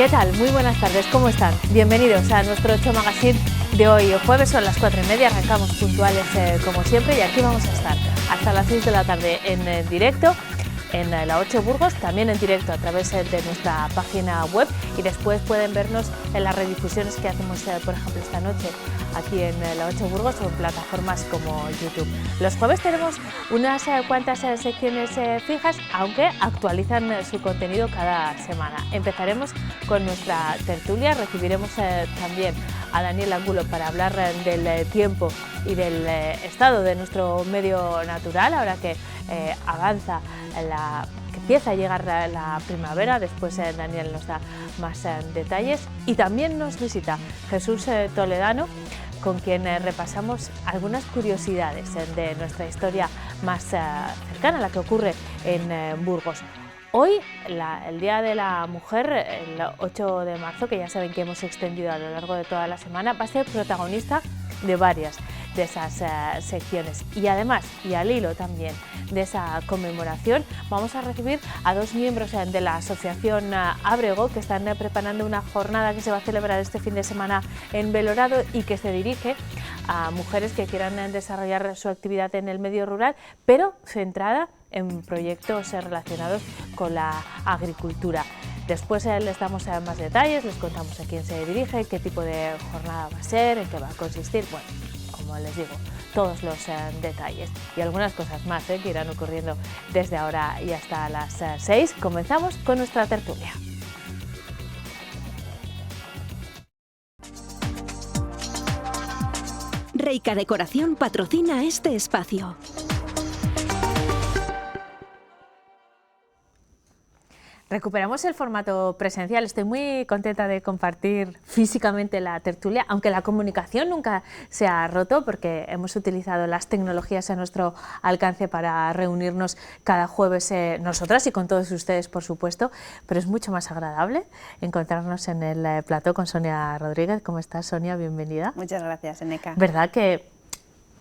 ¿Qué tal? Muy buenas tardes, ¿cómo están? Bienvenidos a nuestro 8 Magazine de hoy. Jueves son las 4:30, arrancamos puntuales como siempre y aquí vamos a estar hasta las 6 de la tarde en directo en la 8 Burgos, también en directo a través de nuestra página web, y después pueden vernos en las redifusiones que hacemos, por ejemplo, esta noche aquí en la 8 Burgos o en plataformas como YouTube. Los jueves tenemos unas cuantas secciones fijas, aunque actualizan su contenido cada semana. Empezaremos con nuestra tertulia, recibiremos también a Daniel Angulo para hablar del tiempo y del estado de nuestro medio natural, ahora que avanza que empieza a llegar la primavera. Después Daniel nos da más detalles, y también nos visita Jesús Toledano, con quien repasamos algunas curiosidades de nuestra historia más cercana, la que ocurre en Burgos. Hoy, el Día de la Mujer, el 8 de marzo, que ya saben que hemos extendido a lo largo de toda la semana, va a ser protagonista de varias de esas secciones, y además, y al hilo también de esa conmemoración, vamos a recibir a dos miembros de la asociación Ábrego, que están preparando una jornada que se va a celebrar este fin de semana en Belorado y que se dirige a mujeres que quieran desarrollar su actividad en el medio rural, pero centrada en proyectos relacionados con la agricultura. Después les damos más detalles, les contamos a quién se dirige, qué tipo de jornada va a ser, en qué va a consistir, bueno, como les digo, todos los detalles y algunas cosas más que irán ocurriendo desde ahora y hasta las 6. Comenzamos con nuestra tertulia. Reika Decoración patrocina este espacio. Recuperamos el formato presencial. Estoy muy contenta de compartir físicamente la tertulia, aunque la comunicación nunca se ha roto, porque hemos utilizado las tecnologías a nuestro alcance para reunirnos cada jueves nosotras y con todos ustedes, por supuesto, pero es mucho más agradable encontrarnos en el plató con Sonia Rodríguez. ¿Cómo estás, Sonia? Bienvenida. Muchas gracias, Eneca. ¿Verdad que,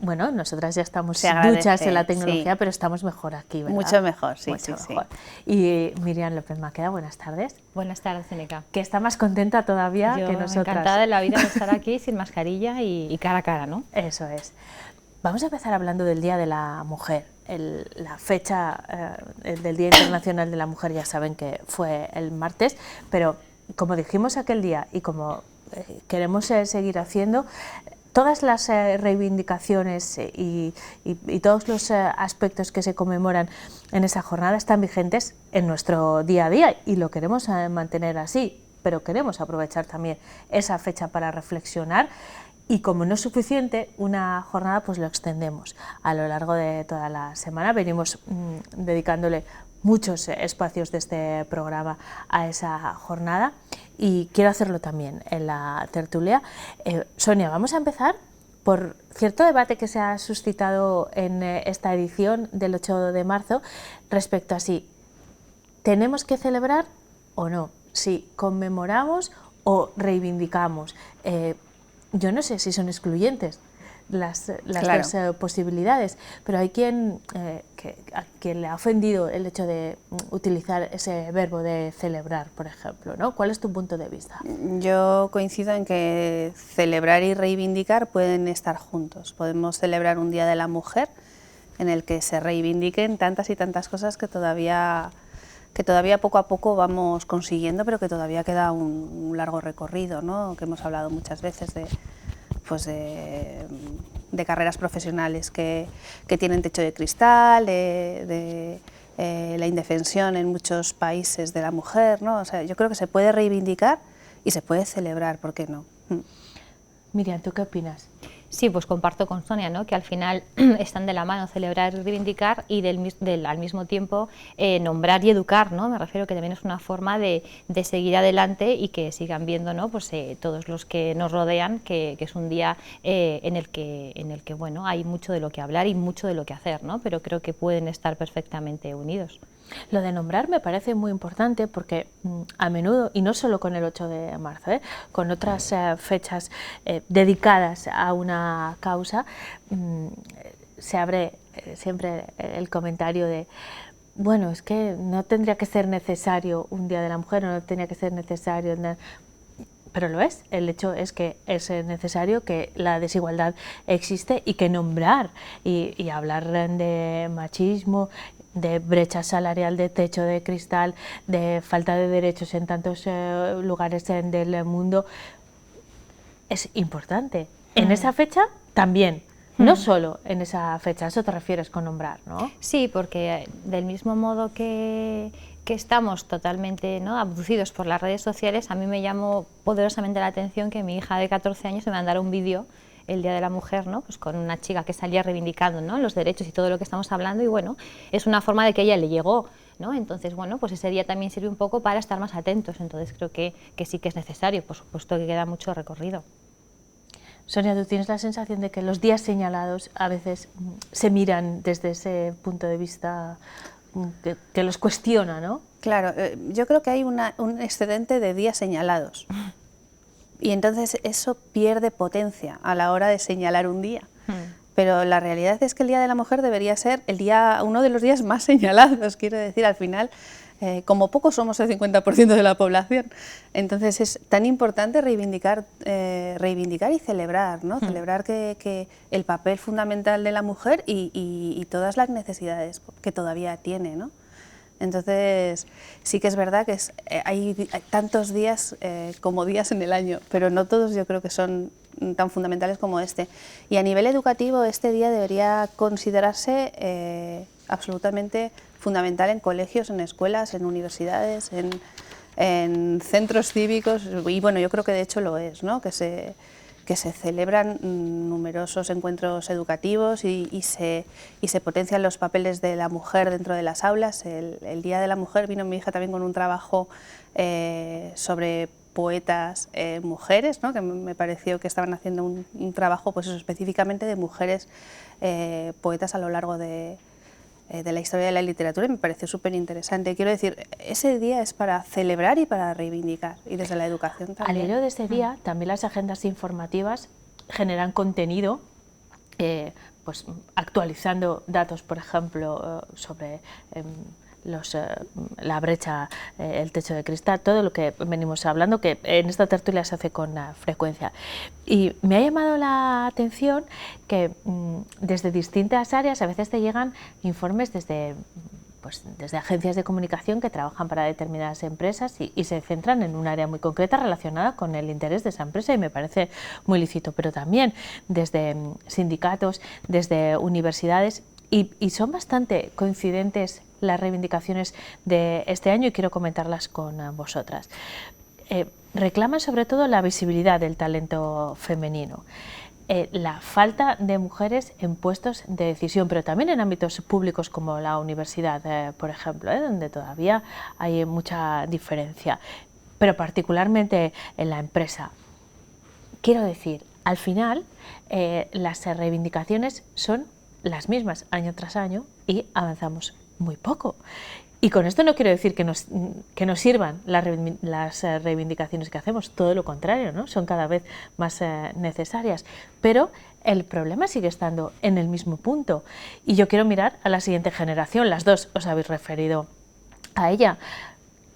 bueno, nosotras ya estamos duchas en la tecnología, sí, pero estamos mejor aquí, ¿verdad? Mucho mejor, sí, mucho sí, mejor. Sí. Y Miriam López Maqueda, buenas tardes. Buenas tardes, Eneca. Que está más contenta todavía que nosotras. Encantada de la vida de estar aquí sin mascarilla y cara a cara, ¿no? Eso es. Vamos a empezar hablando del Día de la Mujer. La fecha del Día Internacional de la Mujer ya saben que fue el martes, pero como dijimos aquel día y como queremos seguir haciendo, todas las reivindicaciones y todos los aspectos que se conmemoran en esa jornada están vigentes en nuestro día a día y lo queremos mantener así, pero queremos aprovechar también esa fecha para reflexionar, y como no es suficiente una jornada, pues lo extendemos a lo largo de toda la semana. Venimos dedicándole muchos espacios de este programa a esa jornada y quiero hacerlo también en la tertulia. Sonia, vamos a empezar por cierto debate que se ha suscitado en esta edición del 8 de marzo respecto a si tenemos que celebrar o no, si conmemoramos o reivindicamos. Yo no sé si son excluyentes las claro, dos posibilidades, pero hay a quien le ha ofendido el hecho de utilizar ese verbo de celebrar, por ejemplo, ¿no? ¿Cuál es tu punto de vista? Yo coincido en que celebrar y reivindicar pueden estar juntos. Podemos celebrar un Día de la Mujer en el que se reivindiquen tantas y tantas cosas que todavía poco a poco vamos consiguiendo, pero que todavía queda un largo recorrido, ¿no? Que hemos hablado muchas veces de carreras profesionales que tienen techo de cristal, de la indefensión en muchos países de la mujer, ¿no? O sea, yo creo que se puede reivindicar y se puede celebrar, ¿por qué no? Miriam, ¿tú qué opinas? Sí, pues comparto con Sonia, ¿no? Que al final están de la mano celebrar y reivindicar y al mismo tiempo nombrar y educar, ¿no? Me refiero que también es una forma de seguir adelante y que sigan viendo, ¿no? Pues todos los que nos rodean que es un día en el que bueno, hay mucho de lo que hablar y mucho de lo que hacer, ¿no? Pero creo que pueden estar perfectamente unidos. Lo de nombrar me parece muy importante porque a menudo, y no solo con el 8 de marzo, con otras fechas dedicadas a una causa, se abre siempre el comentario de bueno, es que no tendría que ser necesario un Día de la Mujer, no tendría que ser necesario, pero lo es. El hecho es que es necesario, que la desigualdad existe y que nombrar y hablar de machismo, de brecha salarial, de techo de cristal, de falta de derechos en tantos lugares del mundo, es importante. En esa fecha también. No solo en esa fecha, a eso te refieres con nombrar, ¿no? Sí, porque del mismo modo que estamos totalmente, ¿no?, abducidos por las redes sociales, a mí me llamó poderosamente la atención que mi hija de 14 años me mandara un vídeo el Día de la Mujer, ¿no?, pues con una chica que salía reivindicando, ¿no?, los derechos y todo lo que estamos hablando, y bueno, es una forma de que a ella le llegó, ¿no? Entonces, bueno, pues ese día también sirve un poco para estar más atentos, entonces creo que sí que es necesario, por supuesto que queda mucho recorrido. Sonia, ¿tú tienes la sensación de que los días señalados a veces se miran desde ese punto de vista que los cuestiona, ¿no? Claro, yo creo que hay un excedente de días señalados y entonces eso pierde potencia a la hora de señalar un día. Pero la realidad es que el Día de la Mujer debería ser uno de los días más señalados, quiero decir, al final, como poco somos el 50% de la población. Entonces es tan importante reivindicar y celebrar, ¿no? Celebrar que el papel fundamental de la mujer y todas las necesidades que todavía tiene, ¿no? Entonces sí que es verdad que hay tantos días como días en el año, pero no todos yo creo que son tan fundamentales como este. Y a nivel educativo este día debería considerarse absolutamente fundamental en colegios, en escuelas, en universidades, en centros cívicos, y bueno, yo creo que de hecho lo es, ¿no? Que se celebran numerosos encuentros educativos y se potencian los papeles de la mujer dentro de las aulas. El Día de la Mujer vino mi hija también con un trabajo sobre poetas mujeres, ¿no? Que me pareció que estaban haciendo un trabajo pues eso, específicamente de mujeres poetas a lo largo de la historia de la literatura, y me pareció súper interesante. Quiero decir, ese día es para celebrar y para reivindicar, y desde la educación también. Al hilo de ese día, también las agendas informativas generan contenido, pues actualizando datos, por ejemplo, sobre la brecha, el techo de cristal, todo lo que venimos hablando, que en esta tertulia se hace con frecuencia. Y me ha llamado la atención que desde distintas áreas a veces te llegan informes desde agencias de comunicación que trabajan para determinadas empresas y se centran en un área muy concreta relacionada con el interés de esa empresa, y me parece muy lícito, pero también desde sindicatos, desde universidades, y son bastante coincidentes las reivindicaciones de este año y quiero comentarlas con vosotras. Reclaman sobre todo la visibilidad del talento femenino, la falta de mujeres en puestos de decisión, pero también en ámbitos públicos como la universidad, por ejemplo, donde todavía hay mucha diferencia, pero particularmente en la empresa. Quiero decir, al final las reivindicaciones son las mismas año tras año y avanzamos muy poco. Y con esto no quiero decir que nos sirvan las reivindicaciones que hacemos, todo lo contrario, ¿no? Son cada vez más necesarias, pero el problema sigue estando en el mismo punto. Y yo quiero mirar a la siguiente generación, las dos os habéis referido a ella.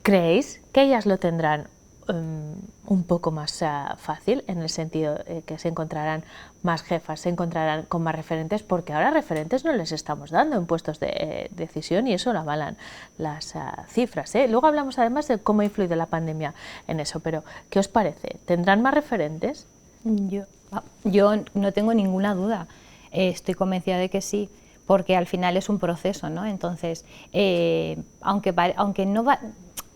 ¿Creéis que ellas lo tendrán un poco más fácil, en el sentido que se encontrarán más jefas, se encontrarán con más referentes, porque ahora referentes no les estamos dando en puestos de decisión y eso lo avalan las cifras, ¿eh? Luego hablamos además de cómo ha influido la pandemia en eso, pero ¿qué os parece? ¿Tendrán más referentes? Yo no tengo ninguna duda, estoy convencida de que sí, porque al final es un proceso, ¿no? Entonces, aunque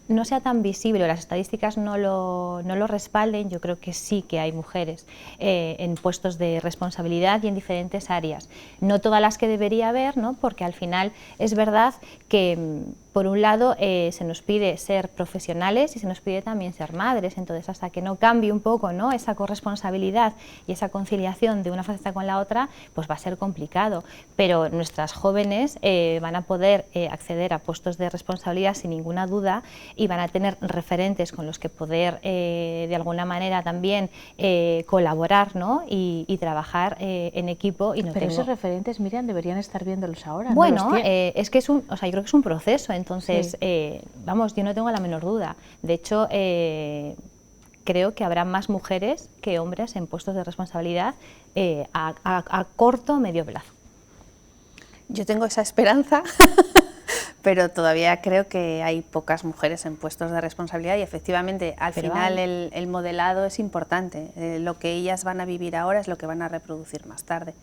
no sea tan visible, las estadísticas no lo respalden, yo creo que sí que hay mujeres en puestos de responsabilidad y en diferentes áreas. No todas las que debería haber, ¿no? Porque al final es verdad que por un lado, se nos pide ser profesionales y se nos pide también ser madres, entonces hasta que no cambie un poco, ¿no?, esa corresponsabilidad y esa conciliación de una faceta con la otra, pues va a ser complicado, pero nuestras jóvenes van a poder acceder a puestos de responsabilidad sin ninguna duda y van a tener referentes con los que poder de alguna manera también colaborar, ¿no?, y trabajar en equipo. Y no pero tengo... esos referentes, Miriam, deberían estar viéndolos ahora. Bueno, ¿no los tienen? es que yo creo que es un proceso, entonces, Sí. vamos, yo no tengo la menor duda. De hecho, creo que habrá más mujeres que hombres en puestos de responsabilidad a corto o medio plazo. Yo tengo esa esperanza, pero todavía creo que hay pocas mujeres en puestos de responsabilidad y efectivamente al final el modelado es importante. Lo que ellas van a vivir ahora es lo que van a reproducir más tarde.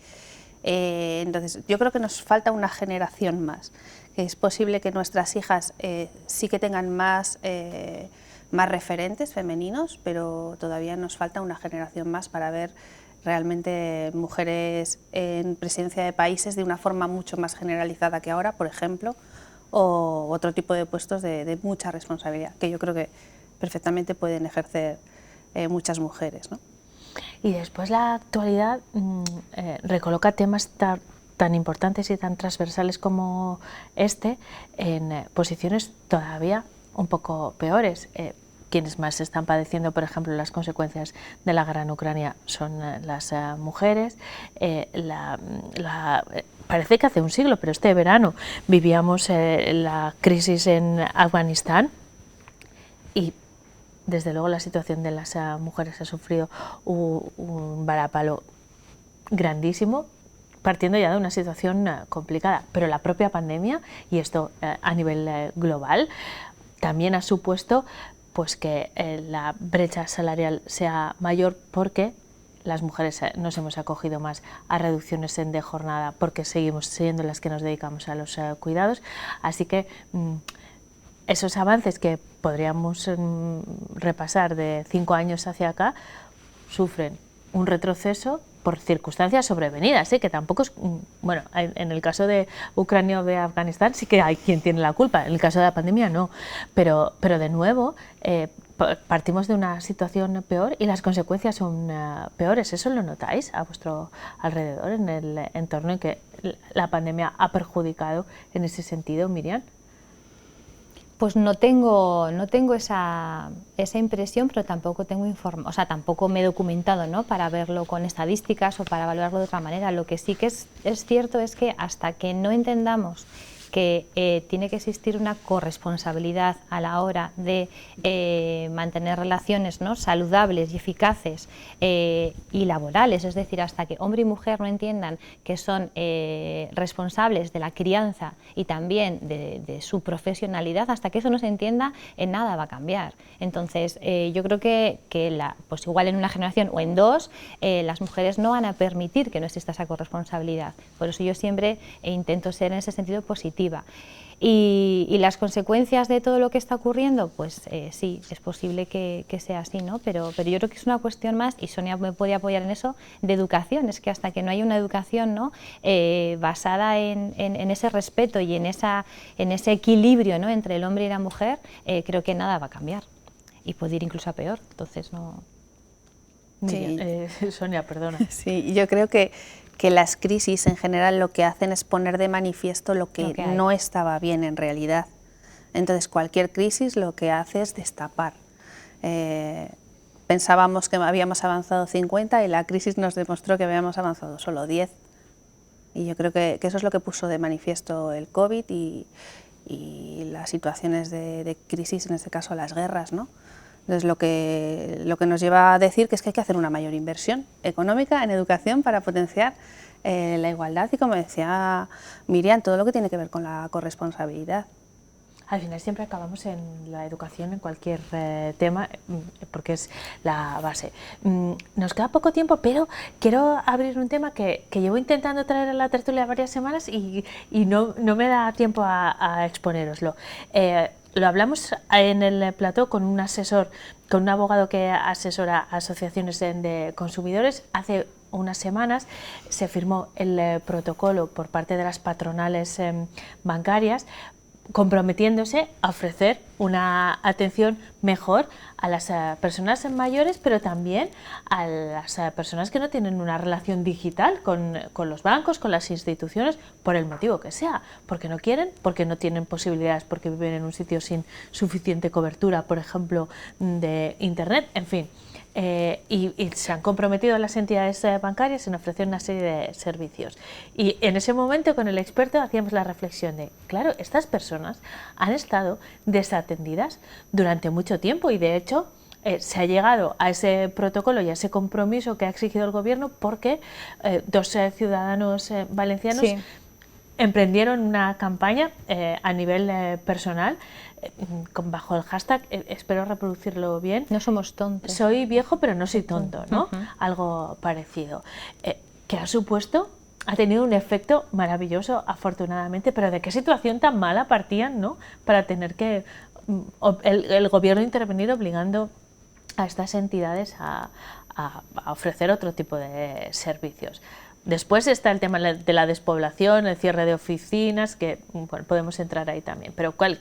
Entonces yo creo que nos falta una generación más. Es posible que nuestras hijas sí que tengan más referentes femeninos, pero todavía nos falta una generación más para ver realmente mujeres en presidencia de países de una forma mucho más generalizada que ahora, por ejemplo, o otro tipo de puestos de mucha responsabilidad, que yo creo que perfectamente pueden ejercer muchas mujeres, ¿no? Y después la actualidad recoloca temas tan importantes y tan transversales como este en posiciones todavía un poco peores. Quienes más están padeciendo, por ejemplo, las consecuencias de la guerra en Ucrania son las mujeres. Parece que hace un siglo, pero este verano vivíamos la crisis en Afganistán y desde luego la situación de las mujeres ha sufrido un varapalo grandísimo, partiendo ya de una situación complicada, pero la propia pandemia, y esto a nivel global, también ha supuesto pues que la brecha salarial sea mayor porque las mujeres nos hemos acogido más a reducciones de jornada porque seguimos siendo las que nos dedicamos a los cuidados, así que esos avances que podríamos repasar de 5 años hacia acá sufren un retroceso por circunstancias sobrevenidas, que tampoco es, bueno, en el caso de Ucrania o de Afganistán sí que hay quien tiene la culpa, en el caso de la pandemia no, pero de nuevo partimos de una situación peor y las consecuencias son peores. ¿Eso lo notáis a vuestro alrededor, en el entorno en que la pandemia ha perjudicado en ese sentido, Miriam? Pues no tengo esa impresión, pero tampoco tengo tampoco me he documentado, ¿no?, para verlo con estadísticas o para valorarlo de otra manera. Lo que sí que es cierto es que hasta que no entendamos que tiene que existir una corresponsabilidad a la hora de mantener relaciones, ¿no?, saludables y eficaces y laborales, es decir, hasta que hombre y mujer no entiendan que son responsables de la crianza y también de su profesionalidad, hasta que eso no se entienda, en nada va a cambiar. Entonces, yo creo que pues igual en una generación o en dos, las mujeres no van a permitir que no exista esa corresponsabilidad. Por eso yo siempre intento ser en ese sentido positiva. Y las consecuencias de todo lo que está ocurriendo, pues sí, es posible que sea así, ¿no? Pero yo creo que es una cuestión más, y Sonia me puede apoyar en eso, de educación. Es que hasta que no hay una educación, ¿no?, basada en ese respeto y en ese equilibrio, ¿no?, entre el hombre y la mujer, creo que nada va a cambiar y puede ir incluso a peor. Entonces no... Sí. Sonia, perdona. Sí, yo creo que las crisis en general lo que hacen es poner de manifiesto lo que no estaba bien en realidad. Entonces cualquier crisis lo que hace es destapar. Pensábamos que habíamos avanzado 50 y la crisis nos demostró que habíamos avanzado solo 10. Y yo creo que eso es lo que puso de manifiesto el COVID y las situaciones de crisis, en este caso las guerras, ¿no? Entonces lo que nos lleva a decir que es que hay que hacer una mayor inversión económica en educación para potenciar la igualdad y, como decía Miriam, todo lo que tiene que ver con la corresponsabilidad. Al final siempre acabamos en la educación, en cualquier tema, porque es la base. Nos queda poco tiempo, pero quiero abrir un tema que llevo intentando traer a la tertulia varias semanas y no me da tiempo a exponéroslo. Lo hablamos en el plató con un asesor, con un abogado que asesora a asociaciones de consumidores. Hace unas semanas se firmó el protocolo por parte de las patronales bancarias comprometiéndose a ofrecer una atención mejor a las personas mayores, pero también a las personas que no tienen una relación digital con los bancos, con las instituciones, por el motivo que sea, porque no quieren, porque no tienen posibilidades, porque viven en un sitio sin suficiente cobertura, por ejemplo, de Internet, en fin. Y se han comprometido las entidades bancarias en ofrecer una serie de servicios. Y en ese momento con el experto hacíamos la reflexión de, claro, estas personas han estado desatendidas durante mucho tiempo y de hecho se ha llegado a ese protocolo y a ese compromiso que ha exigido el gobierno porque dos ciudadanos valencianos emprendieron una campaña a nivel personal bajo el hashtag, espero reproducirlo bien. No somos tontos. Soy viejo pero no soy tonto, ¿no? Algo parecido. Que ha tenido un efecto maravilloso, afortunadamente, pero ¿de qué situación tan mala partían, ¿no? Para tener que el gobierno intervenir obligando a estas entidades a ofrecer otro tipo de servicios. Después está el tema de la despoblación, el cierre de oficinas, que bueno, podemos entrar ahí también. Pero ¿cuál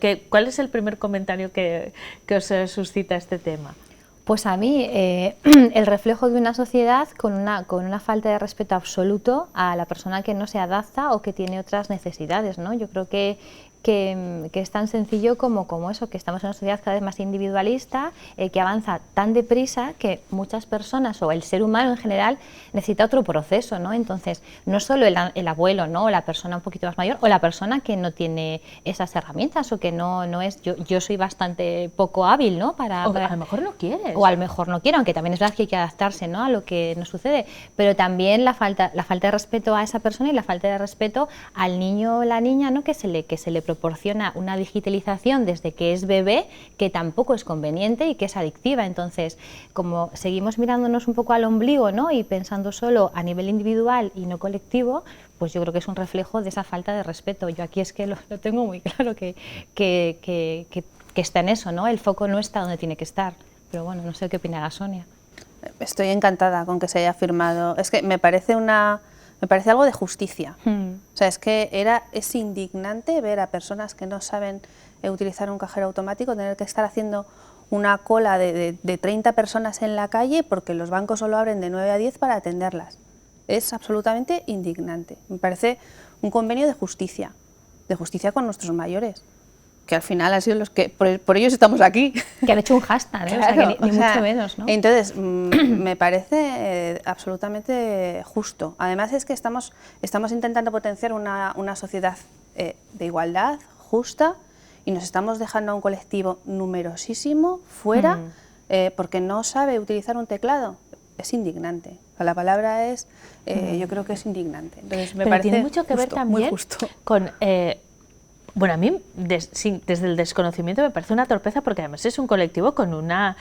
es el primer comentario que os suscita este tema? Pues a mí el reflejo de una sociedad con una falta de respeto absoluto a la persona que no se adapta o que tiene otras necesidades, ¿no? Yo creo que es tan sencillo como eso, que estamos en una sociedad cada vez más individualista, que avanza tan deprisa que muchas personas o el ser humano en general necesita otro proceso, ¿no? Entonces, no solo el abuelo, ¿no? O la persona un poquito más mayor o la persona que no tiene esas herramientas o que no es, yo soy bastante poco hábil, ¿no? A lo mejor no quieres. O a lo mejor no quiero, aunque también es verdad que hay que adaptarse, ¿no? A lo que nos sucede, pero también la falta de respeto a esa persona y la falta de respeto al niño o la niña, ¿no? que se le proporciona una digitalización desde que es bebé que tampoco es conveniente y que es adictiva. Entonces, como seguimos mirándonos un poco al ombligo, ¿no? y pensando solo a nivel individual y no colectivo, pues yo creo que es un reflejo de esa falta de respeto. Yo aquí es que lo tengo muy claro que está en eso, ¿no? El foco no está donde tiene que estar. Pero bueno, no sé qué opinará Sonia. Estoy encantada con que se haya firmado. Es que me parece algo de justicia. O sea, es que es indignante ver a personas que no saben utilizar un cajero automático tener que estar haciendo una cola de 30 personas en la calle porque los bancos solo abren de 9 a 10 para atenderlas. Es absolutamente indignante. Me parece un convenio de justicia con nuestros mayores, que al final han sido los que, por ellos estamos aquí. Que han hecho un hashtag, ¿eh? Claro, o sea, que ni mucho menos, ¿no? Entonces, me parece absolutamente justo. Además es que estamos intentando potenciar una sociedad de igualdad, justa, y nos estamos dejando a un colectivo numerosísimo fuera porque no sabe utilizar un teclado. Es indignante. La palabra es, yo creo que es indignante. Entonces, me parece tiene mucho que ver también con... Bueno, a mí desde el desconocimiento me parece una torpeza porque además es un colectivo con una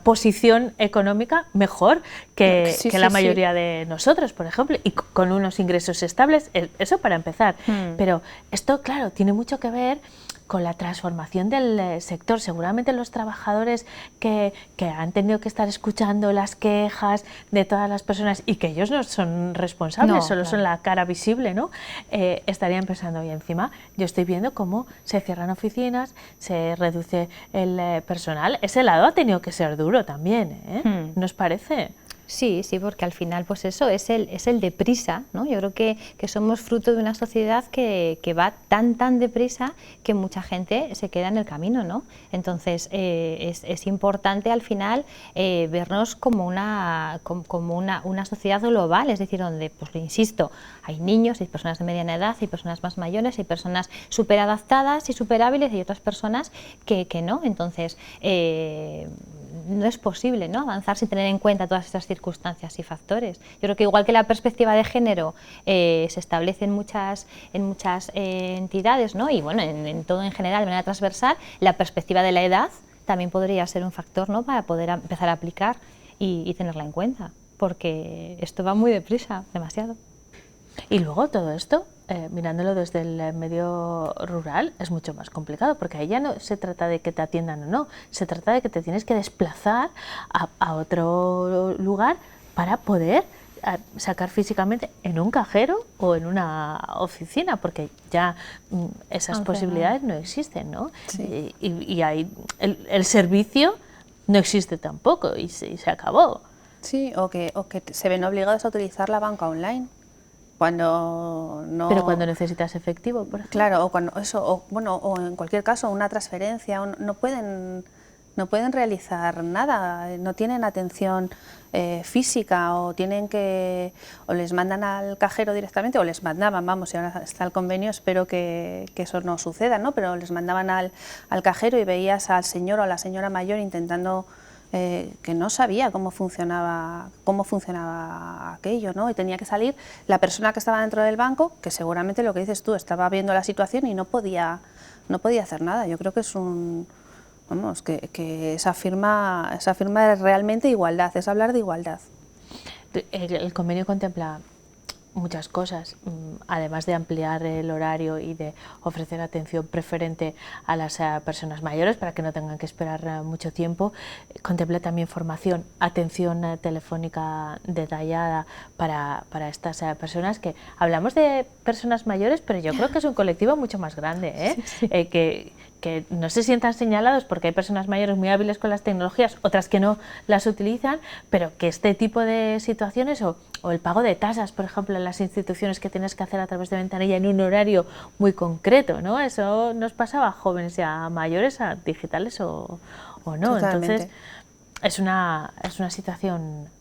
posición económica mejor que la mayoría de nosotros, por ejemplo, y con unos ingresos estables, eso para empezar. Pero esto, claro, tiene mucho que ver con la transformación del sector. Seguramente los trabajadores que han tenido que estar escuchando las quejas de todas las personas y que ellos no son responsables, solo son la cara visible, ¿no? Estarían pensando, y encima yo estoy viendo cómo se cierran oficinas, se reduce el personal. Ese lado ha tenido que ser duro también, ¿eh? ¿No os parece? Sí, porque al final pues eso es el deprisa, ¿no? Yo creo que somos fruto de una sociedad que va tan deprisa que mucha gente se queda en el camino, ¿no? Entonces es importante al final vernos como una sociedad global, es decir, donde, pues lo insisto, hay niños, hay personas de mediana edad, hay personas más mayores, hay personas súper adaptadas y súper hábiles y otras personas que no. Entonces no es posible, ¿no? avanzar sin tener en cuenta todas estas circunstancias y factores. Yo creo que igual que la perspectiva de género se establece en muchas entidades, ¿no? y bueno, en todo en general, de manera transversal, la perspectiva de la edad también podría ser un factor, ¿no? para poder empezar a aplicar y tenerla en cuenta, porque esto va muy deprisa, demasiado. Y luego todo esto, mirándolo desde el medio rural, es mucho más complicado, porque ahí ya no se trata de que te atiendan o no, se trata de que te tienes que desplazar a otro lugar para poder sacar físicamente en un cajero o en una oficina, porque ya esas posibilidades no existen, ¿no? Sí. Y hay el servicio no existe tampoco y se acabó. Sí, o que se ven obligados a utilizar la banca online cuando no... Pero cuando necesitas efectivo, por ejemplo. Claro, o cuando eso, o en cualquier caso una transferencia, no pueden realizar nada, no tienen atención física, o les mandan al cajero directamente, o les mandaban, vamos, si ahora está el convenio, espero que eso no suceda, ¿no? Pero les mandaban al cajero y veías al señor o a la señora mayor intentando, que no sabía cómo funcionaba aquello, ¿no? Y tenía que salir la persona que estaba dentro del banco, que seguramente lo que dices tú, estaba viendo la situación y no podía hacer nada. Yo creo que es que esa firma es realmente igualdad, es hablar de igualdad. El convenio contempla muchas cosas, además de ampliar el horario y de ofrecer atención preferente a las personas mayores para que no tengan que esperar mucho tiempo. Contempla también formación, atención telefónica detallada para estas personas, que hablamos de personas mayores, pero yo creo que es un colectivo mucho más grande, ¿eh? Sí. Que no se sientan señalados porque hay personas mayores muy hábiles con las tecnologías, otras que no las utilizan, pero que este tipo de situaciones o el pago de tasas, por ejemplo, en las instituciones que tienes que hacer a través de ventanilla en un horario muy concreto, ¿no? Eso nos pasaba a jóvenes y a mayores, a digitales o no. Totalmente. Entonces, es una situación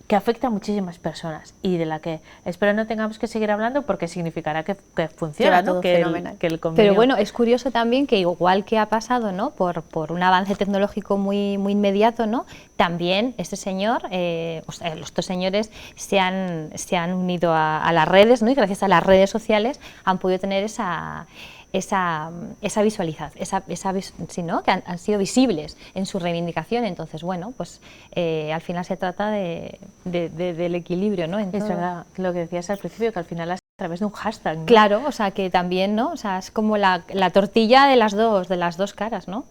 que afecta a muchísimas personas y de la que espero no tengamos que seguir hablando, porque significará que funciona, ¿no? que el convenio... Pero bueno, es curioso también que igual que ha pasado, ¿no? por un avance tecnológico muy inmediato, ¿no? También este señor, estos señores se han unido a las redes, ¿no? Y gracias a las redes sociales han podido tener esa visualización, ¿no? Que han sido visibles en su reivindicación. Entonces, bueno, pues al final se trata del equilibrio, ¿no? Es verdad lo que decías al principio, que al final a través de un hashtag, ¿no? Claro, o sea, que también, ¿no? O sea, es como la tortilla de las dos caras, ¿no?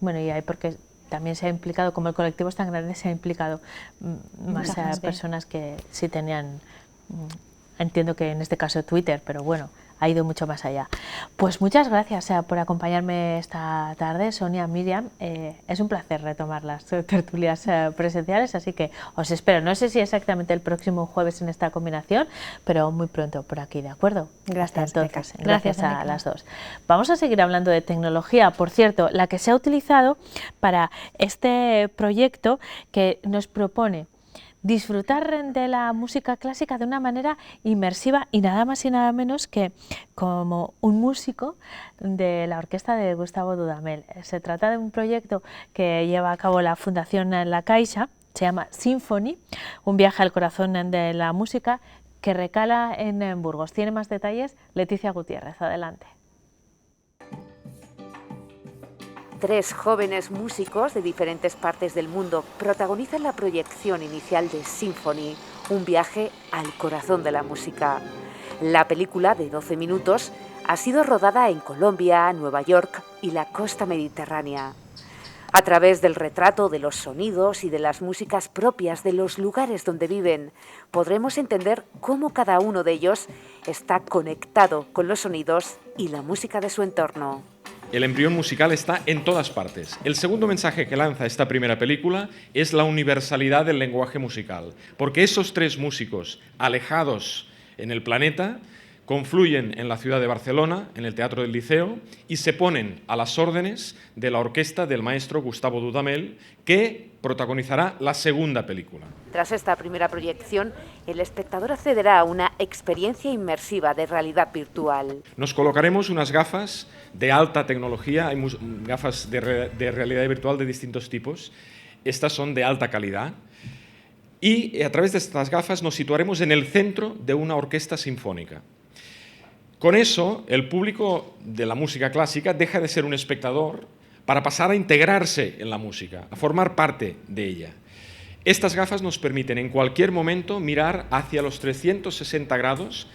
Bueno, y hay porque también se ha implicado, como el colectivo es tan grande, se ha implicado más personas que sí tenían, entiendo que en este caso Twitter, pero bueno, ha ido mucho más allá. Pues muchas gracias por acompañarme esta tarde, Sonia, Miriam. Es un placer retomar las tertulias presenciales, así que os espero. No sé si exactamente el próximo jueves en esta combinación, pero muy pronto por aquí, ¿de acuerdo? Gracias, hasta entonces. Gracias a las dos. Vamos a seguir hablando de tecnología. Por cierto, la que se ha utilizado para este proyecto que nos propone disfrutar de la música clásica de una manera inmersiva y nada más y nada menos que como un músico de la orquesta de Gustavo Dudamel. Se trata de un proyecto que lleva a cabo la Fundación La Caixa, se llama Symphony, un viaje al corazón de la música que recala en Burgos. Tiene más detalles Leticia Gutiérrez, adelante. 3 jóvenes músicos de diferentes partes del mundo protagonizan la proyección inicial de Symphony, un viaje al corazón de la música. La película, de 12 minutos, ha sido rodada en Colombia, Nueva York y la costa mediterránea. A través del retrato de los sonidos y de las músicas propias de los lugares donde viven, podremos entender cómo cada uno de ellos está conectado con los sonidos y la música de su entorno. El embrión musical está en todas partes. El segundo mensaje que lanza esta primera película es la universalidad del lenguaje musical, porque esos 3 músicos alejados en el planeta confluyen en la ciudad de Barcelona, en el Teatro del Liceo, y se ponen a las órdenes de la orquesta del maestro Gustavo Dudamel, que protagonizará la segunda película. Tras esta primera proyección, el espectador accederá a una experiencia inmersiva de realidad virtual. Nos colocaremos unas gafas de alta tecnología, hay gafas de realidad virtual de distintos tipos. Estas son de alta calidad. Y a través de estas gafas nos situaremos en el centro de una orquesta sinfónica. Con eso, el público de la música clásica deja de ser un espectador para pasar a integrarse en la música, a formar parte de ella. Estas gafas nos permiten en cualquier momento mirar hacia los 360 grados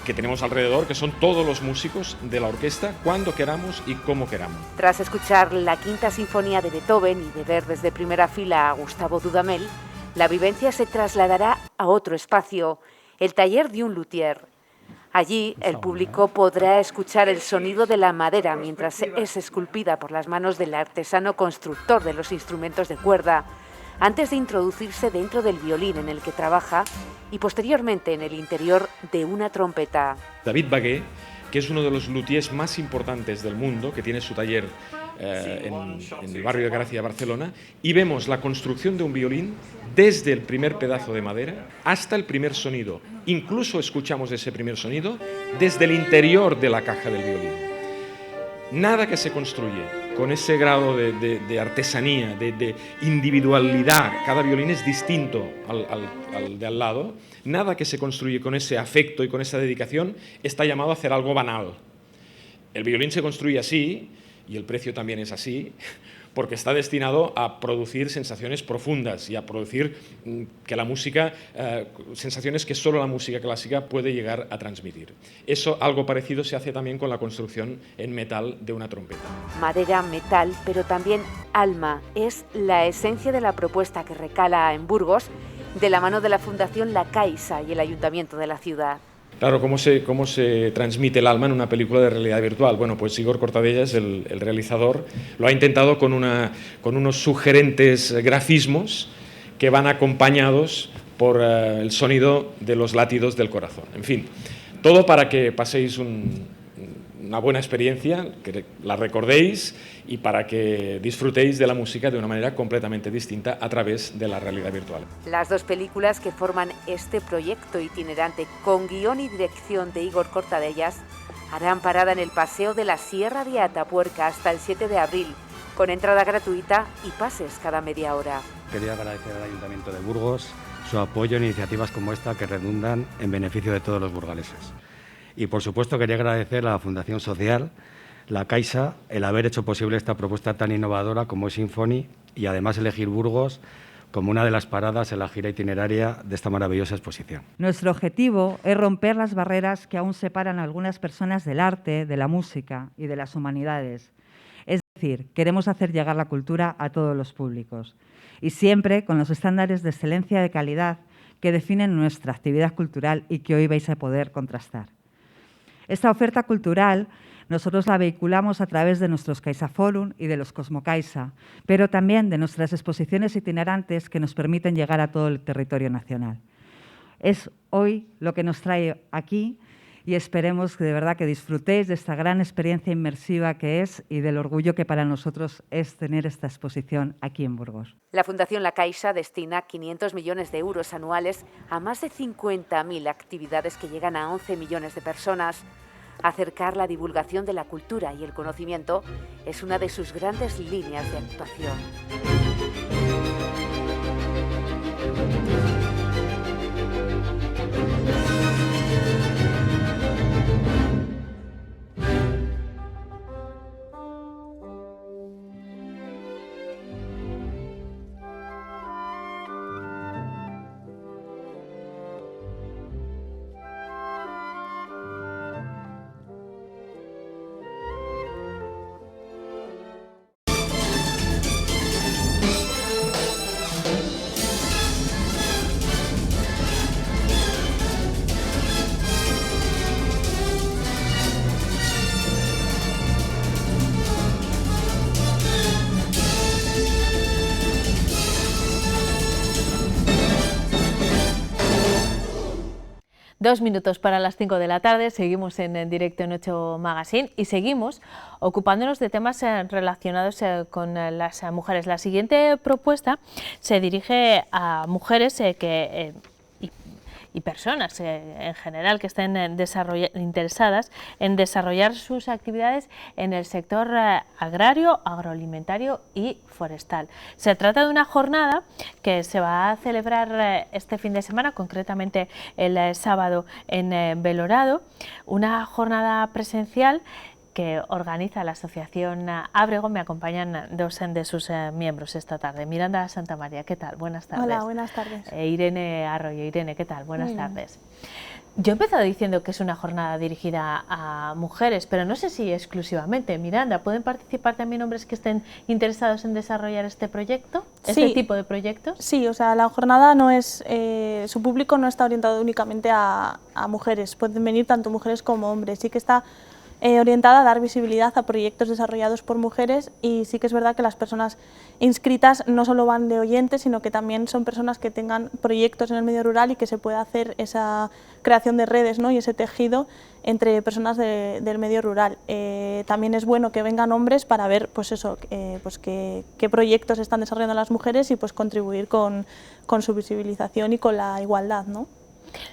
que tenemos alrededor, que son todos los músicos de la orquesta, cuando queramos y como queramos. Tras escuchar la Quinta Sinfonía de Beethoven y de ver desde primera fila a Gustavo Dudamel, La vivencia se trasladará a otro espacio, el taller de un luthier. Allí el público podrá escuchar el sonido de la madera mientras es esculpida por las manos del artesano constructor de los instrumentos de cuerda, antes de introducirse dentro del violín en el que trabaja y posteriormente en el interior de una trompeta. David Bagué, que es uno de los luthiers más importantes del mundo, que tiene su taller en el barrio de Gracia, Barcelona, y vemos la construcción de un violín desde el primer pedazo de madera hasta el primer sonido. Incluso escuchamos ese primer sonido desde el interior de la caja del violín. Nada que se construye con ese grado de artesanía, de individualidad, cada violín es distinto al de al lado, nada que se construye con ese afecto y con esa dedicación está llamado a hacer algo banal. El violín se construye así, y el precio también es así, porque está destinado a producir sensaciones profundas y a producir que la música, sensaciones que solo la música clásica puede llegar a transmitir. Eso, algo parecido, se hace también con la construcción en metal de una trompeta. Madera, metal, pero también alma, es la esencia de la propuesta que recala en Burgos, de la mano de la Fundación La Caixa y el Ayuntamiento de la ciudad. Claro, ¿cómo se transmite el alma en una película de realidad virtual? Bueno, pues Igor Cortadellas, el realizador, lo ha intentado con unos sugerentes grafismos que van acompañados por el sonido de los latidos del corazón. En fin, todo para que paséis una buena experiencia, que la recordéis y para que disfrutéis de la música de una manera completamente distinta a través de la realidad virtual. Las dos películas que forman este proyecto itinerante con guión y dirección de Igor Cortadellas harán parada en el Paseo de la Sierra de Atapuerca hasta el 7 de abril, con entrada gratuita y pases cada media hora. Quería agradecer al Ayuntamiento de Burgos su apoyo en iniciativas como esta que redundan en beneficio de todos los burgaleses. Y por supuesto quería agradecer a la Fundación Social, La Caixa, el haber hecho posible esta propuesta tan innovadora como es Symphony y además elegir Burgos como una de las paradas en la gira itineraria de esta maravillosa exposición. Nuestro objetivo es romper las barreras que aún separan a algunas personas del arte, de la música y de las humanidades. Es decir, queremos hacer llegar la cultura a todos los públicos y siempre con los estándares de excelencia de calidad que definen nuestra actividad cultural y que hoy vais a poder contrastar. Esta oferta cultural nosotros la vehiculamos a través de nuestros CaixaForum y de los Cosmocaixa, pero también de nuestras exposiciones itinerantes que nos permiten llegar a todo el territorio nacional. Es hoy lo que nos trae aquí y esperemos que de verdad que disfrutéis de esta gran experiencia inmersiva que es y del orgullo que para nosotros es tener esta exposición aquí en Burgos. La Fundación La Caixa destina 500 millones de euros anuales a más de 50.000 actividades que llegan a 11 millones de personas. Acercar la divulgación de la cultura y el conocimiento es una de sus grandes líneas de actuación. Dos minutos para las 5 de la tarde, seguimos en directo en 8 Magazine y seguimos ocupándonos de temas relacionados con las mujeres. La siguiente propuesta se dirige a mujeres y personas en general que estén interesadas en desarrollar sus actividades en el sector agrario, agroalimentario y forestal. Se trata de una jornada que se va a celebrar este fin de semana, concretamente el sábado en Belorado, una jornada presencial que organiza la Asociación Ábrego. Me acompañan dos de sus miembros esta tarde. Miranda Santamaría, ¿qué tal? Buenas tardes. Hola, buenas tardes. Irene Arroyo. Irene, ¿qué tal? Buenas tardes. Yo he empezado diciendo que es una jornada dirigida a mujeres, pero no sé si exclusivamente. Miranda, ¿pueden participar también hombres que estén interesados en desarrollar este proyecto, este tipo de proyectos? Sí, o sea, la jornada no es, su público no está orientado únicamente a mujeres, pueden venir tanto mujeres como hombres. Sí que está orientada a dar visibilidad a proyectos desarrollados por mujeres, y sí que es verdad que las personas inscritas no solo van de oyentes, sino que también son personas que tengan proyectos en el medio rural y que se pueda hacer esa creación de redes, ¿no? Y ese tejido entre personas del medio rural. También es bueno que vengan hombres para ver pues eso, pues qué proyectos están desarrollando las mujeres y pues contribuir con su visibilización y con la igualdad, ¿no?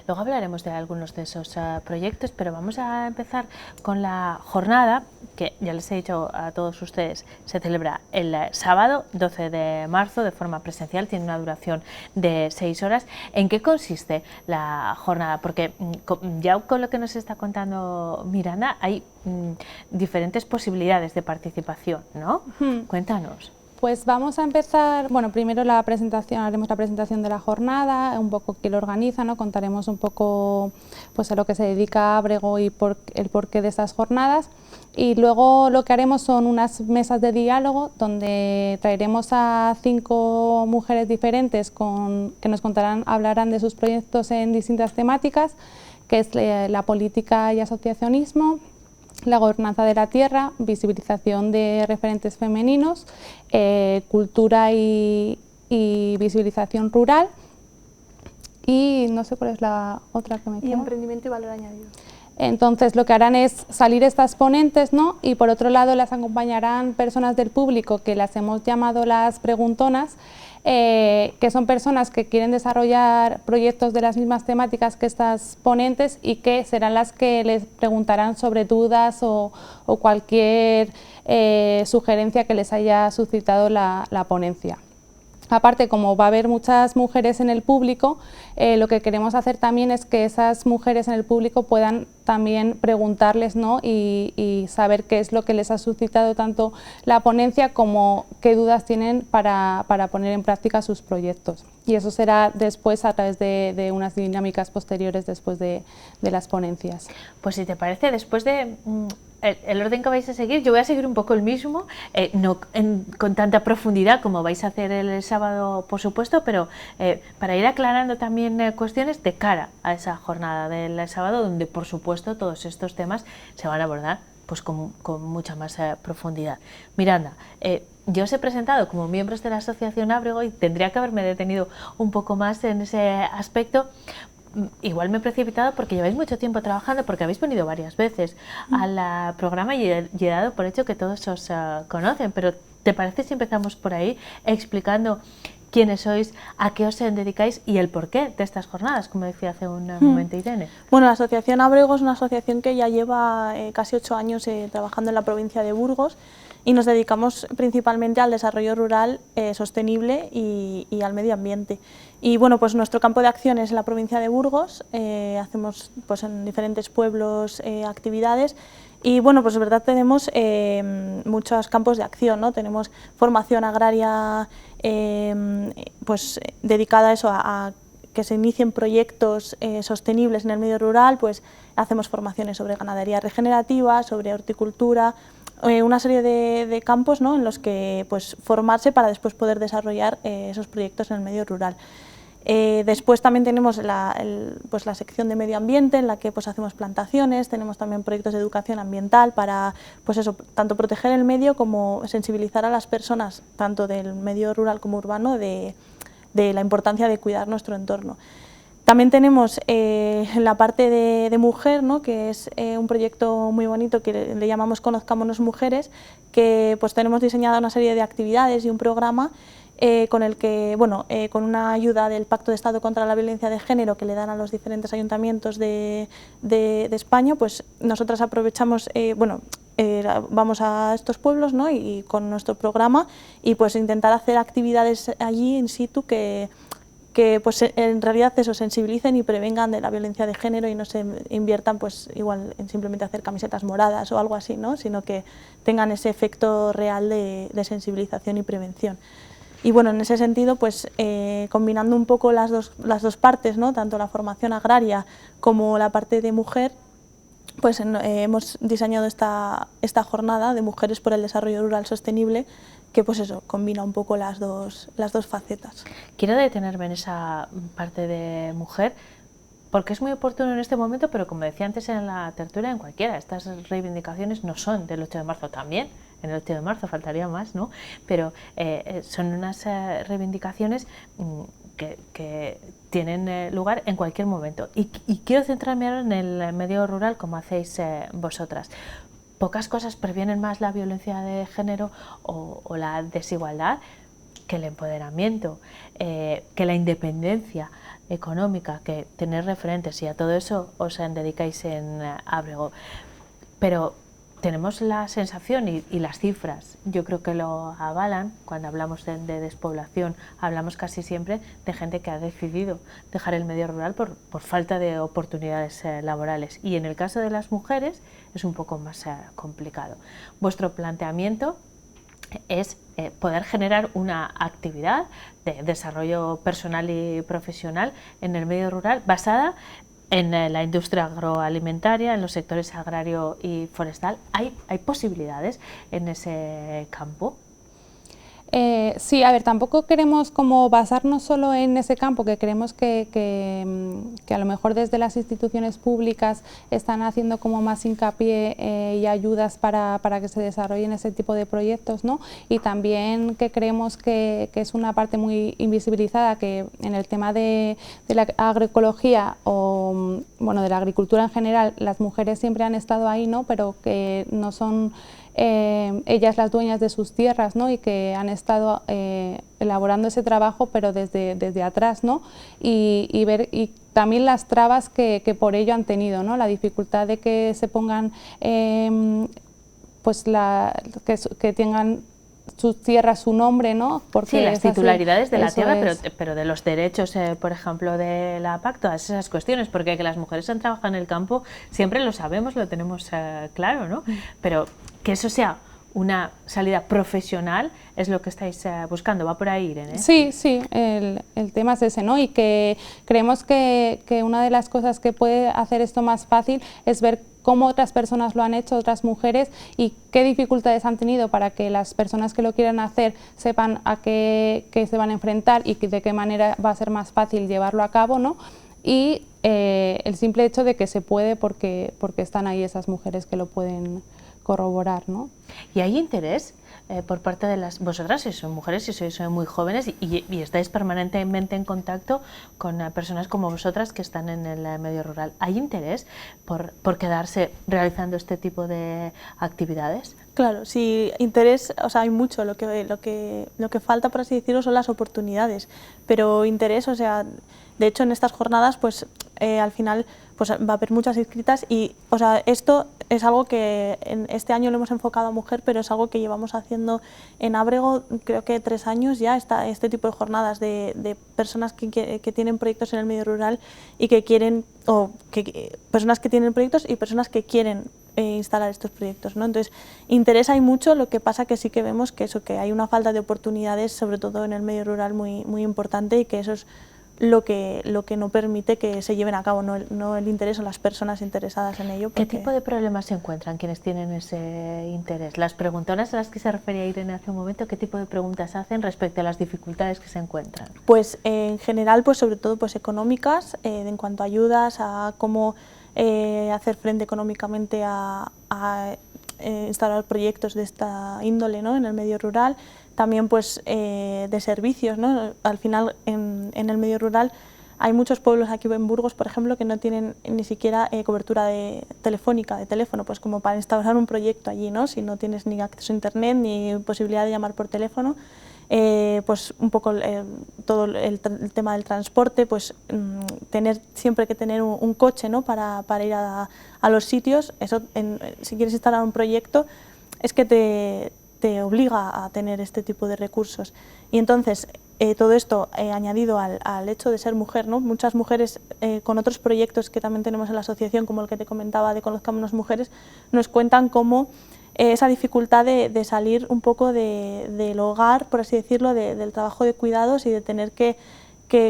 Luego hablaremos de algunos de esos proyectos, pero vamos a empezar con la jornada, que ya les he dicho a todos ustedes, se celebra el sábado 12 de marzo de forma presencial, tiene una duración de 6 horas. ¿En qué consiste la jornada? Porque ya con lo que nos está contando Miranda hay diferentes posibilidades de participación, ¿no? Cuéntanos. Pues vamos a empezar, bueno, primero la presentación, haremos la presentación de la jornada, un poco quién lo organiza, ¿no? Contaremos un poco pues a lo que se dedica Ábrego y el porqué de estas jornadas, y luego lo que haremos son unas mesas de diálogo donde traeremos a 5 mujeres diferentes que nos hablarán de sus proyectos en distintas temáticas, que es la política y asociacionismo, la gobernanza de la tierra, visibilización de referentes femeninos, cultura y visibilización rural, y no sé cuál es la otra que me queda. Y emprendimiento y valor añadido. Entonces lo que harán es salir estas ponentes, ¿no? Y por otro lado las acompañarán personas del público que las hemos llamado las preguntonas, que son personas que quieren desarrollar proyectos de las mismas temáticas que estas ponentes y que serán las que les preguntarán sobre dudas o cualquier sugerencia que les haya suscitado la ponencia. Aparte, como va a haber muchas mujeres en el público, lo que queremos hacer también es que esas mujeres en el público puedan también preguntarles, ¿no? y saber qué es lo que les ha suscitado tanto la ponencia como qué dudas tienen para poner en práctica sus proyectos. Y eso será después a través de unas dinámicas posteriores después de las ponencias. Pues si te parece, después de el orden que vais a seguir, yo voy a seguir un poco el mismo, no con tanta profundidad como vais a hacer el sábado, por supuesto, pero para ir aclarando también cuestiones de cara a esa jornada del sábado, donde por supuesto todos estos temas se van a abordar pues con mucha más profundidad. Miranda, yo os he presentado como miembros de la Asociación Ábrego y tendría que haberme detenido un poco más en ese aspecto. Igual me he precipitado porque lleváis mucho tiempo trabajando, porque habéis venido varias veces al programa y he dado por hecho que todos os conocen, pero ¿te parece si empezamos por ahí explicando quiénes sois, a qué os dedicáis y el porqué de estas jornadas, como decía hace un momento Irene? Bueno, la Asociación Ábrego es una asociación que ya lleva casi 8 años trabajando en la provincia de Burgos, y nos dedicamos principalmente al desarrollo rural sostenible y al medio ambiente. Y bueno, pues nuestro campo de acción es en la provincia de Burgos, hacemos pues en diferentes pueblos actividades, y bueno, pues de verdad tenemos muchos campos de acción, ¿no? Tenemos formación agraria pues dedicada a eso, a que se inicien proyectos sostenibles en el medio rural, pues hacemos formaciones sobre ganadería regenerativa, sobre horticultura, una serie de campos, ¿no? En los que pues formarse para después poder desarrollar esos proyectos en el medio rural. Después también tenemos la sección de medio ambiente, en la que pues hacemos plantaciones, tenemos también proyectos de educación ambiental para pues eso, tanto proteger el medio como sensibilizar a las personas, tanto del medio rural como urbano, de la importancia de cuidar nuestro entorno. También tenemos la parte de mujer, ¿no? Que es un proyecto muy bonito que le llamamos Conozcámonos Mujeres, que pues tenemos diseñada una serie de actividades y un programa con el que, bueno, con una ayuda del Pacto de Estado contra la Violencia de Género que le dan a los diferentes ayuntamientos de España, pues nosotras aprovechamos, vamos a estos pueblos, ¿no? y con nuestro programa, y pues intentar hacer actividades allí in situ que pues en realidad eso, sensibilicen y prevengan de la violencia de género y no se inviertan pues igual en simplemente hacer camisetas moradas o algo así, ¿no? Sino que tengan ese efecto real de sensibilización y prevención. Y bueno, en ese sentido, pues combinando un poco las dos partes, ¿no? Tanto la formación agraria como la parte de mujer, pues hemos diseñado esta jornada de Mujeres por el Desarrollo Rural Sostenible, que pues eso, combina un poco las dos facetas. Quiero detenerme en esa parte de mujer, porque es muy oportuno en este momento, pero como decía antes en la tertulia, en cualquiera, estas reivindicaciones no son del 8 de marzo, también en el 8 de marzo faltaría más, ¿no? Pero son unas reivindicaciones que tienen lugar en cualquier momento. Y quiero centrarme ahora en el medio rural, como hacéis vosotras. Pocas cosas previenen más la violencia de género o la desigualdad que el empoderamiento, que la independencia económica, que tener referentes, y a todo eso os dedicáis en Ábrego. Pero tenemos la sensación y las cifras, yo creo que lo avalan, cuando hablamos de despoblación, hablamos casi siempre de gente que ha decidido dejar el medio rural por falta de oportunidades laborales. Y en el caso de las mujeres es un poco más complicado. Vuestro planteamiento es poder generar una actividad de desarrollo personal y profesional en el medio rural basada en la industria agroalimentaria, en los sectores agrario y forestal. ¿Hay posibilidades en ese campo? Sí, a ver, tampoco queremos como basarnos solo en ese campo, que creemos que a lo mejor desde las instituciones públicas están haciendo como más hincapié y ayudas para que se desarrollen ese tipo de proyectos, ¿no? Y también que creemos que es una parte muy invisibilizada, que en el tema de la agroecología o bueno, de la agricultura en general, las mujeres siempre han estado ahí, ¿no? Pero que no son ellas las dueñas de sus tierras, ¿no? Y que han estado elaborando ese trabajo, pero desde atrás, ¿no? Y ver y también las trabas que por ello han tenido, ¿no? La dificultad de que se pongan, pues que tengan sus tierras su nombre, ¿no? Porque sí, las titularidades de la tierra, es. pero de los derechos, por ejemplo, de la PAC, todas esas cuestiones, porque que las mujeres han trabajado en el campo siempre lo sabemos, lo tenemos claro, ¿no? Pero que eso sea una salida profesional es lo que estáis buscando, va por ahí, Irene. Sí, sí, el tema es ese, ¿no? Y que creemos que una de las cosas que puede hacer esto más fácil es ver cómo otras personas lo han hecho, otras mujeres, y qué dificultades han tenido para que las personas que lo quieran hacer sepan a qué se van a enfrentar y de qué manera va a ser más fácil llevarlo a cabo, ¿no? Y el simple hecho de que se puede porque están ahí esas mujeres que lo pueden corroborar, ¿no? ¿Y hay interés por parte de vosotras, si sois mujeres, si sois muy jóvenes y estáis permanentemente en contacto con personas como vosotras que están en el medio rural? ¿Hay interés por quedarse realizando este tipo de actividades? Claro, sí, interés, o sea, hay mucho, lo que falta, por así decirlo, son las oportunidades, pero interés, o sea, de hecho en estas jornadas, pues al final pues va a haber muchas inscritas y, o sea, esto es algo que este año lo hemos enfocado a mujer, pero es algo que llevamos haciendo en Ábrego, creo que 3 años ya, este tipo de jornadas de personas que tienen proyectos en el medio rural y que quieren, personas que tienen proyectos y personas que quieren instalar estos proyectos, ¿no? Entonces, interés hay mucho, lo que pasa que sí que vemos que hay una falta de oportunidades, sobre todo en el medio rural, muy, muy importante, y que eso es lo que no permite que se lleven a cabo, no el interés o las personas interesadas en ello. ¿Qué tipo de problemas se encuentran quienes tienen ese interés? Las preguntonas a las que se refería Irene hace un momento, ¿qué tipo de preguntas hacen respecto a las dificultades que se encuentran? Pues en general, pues sobre todo pues económicas, en cuanto a ayudas, a cómo hacer frente económicamente a instalar proyectos de esta índole, ¿no? En el medio rural. También pues de servicios, ¿no? Al final en el medio rural hay muchos pueblos aquí en Burgos, por ejemplo, que no tienen ni siquiera cobertura telefónica, de teléfono, pues como para instaurar un proyecto allí, ¿no? Si no tienes ni acceso a internet ni posibilidad de llamar por teléfono, pues un poco todo el tema del transporte, pues siempre que tener un coche, ¿no? para ir a los sitios. Eso, si quieres instalar un proyecto, es que te obliga a tener este tipo de recursos. Y entonces, todo esto añadido al hecho de ser mujer, ¿no? Muchas mujeres con otros proyectos que también tenemos en la asociación, como el que te comentaba de Conozcamos Mujeres, nos cuentan cómo esa dificultad de salir un poco del hogar, por así decirlo, del trabajo de cuidados y de tener que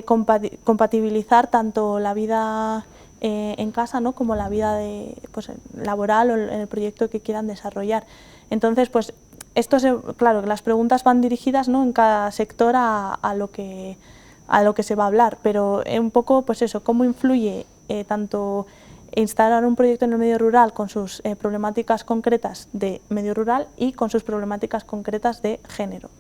compatibilizar tanto la vida en casa, ¿no?, como la vida pues, laboral o en el proyecto que quieran desarrollar. Entonces, pues claro, las preguntas van dirigidas, ¿no?, en cada sector a lo que se va a hablar, pero un poco, pues eso, cómo influye tanto instalar un proyecto en el medio rural con sus problemáticas concretas de medio rural y con sus problemáticas concretas de género.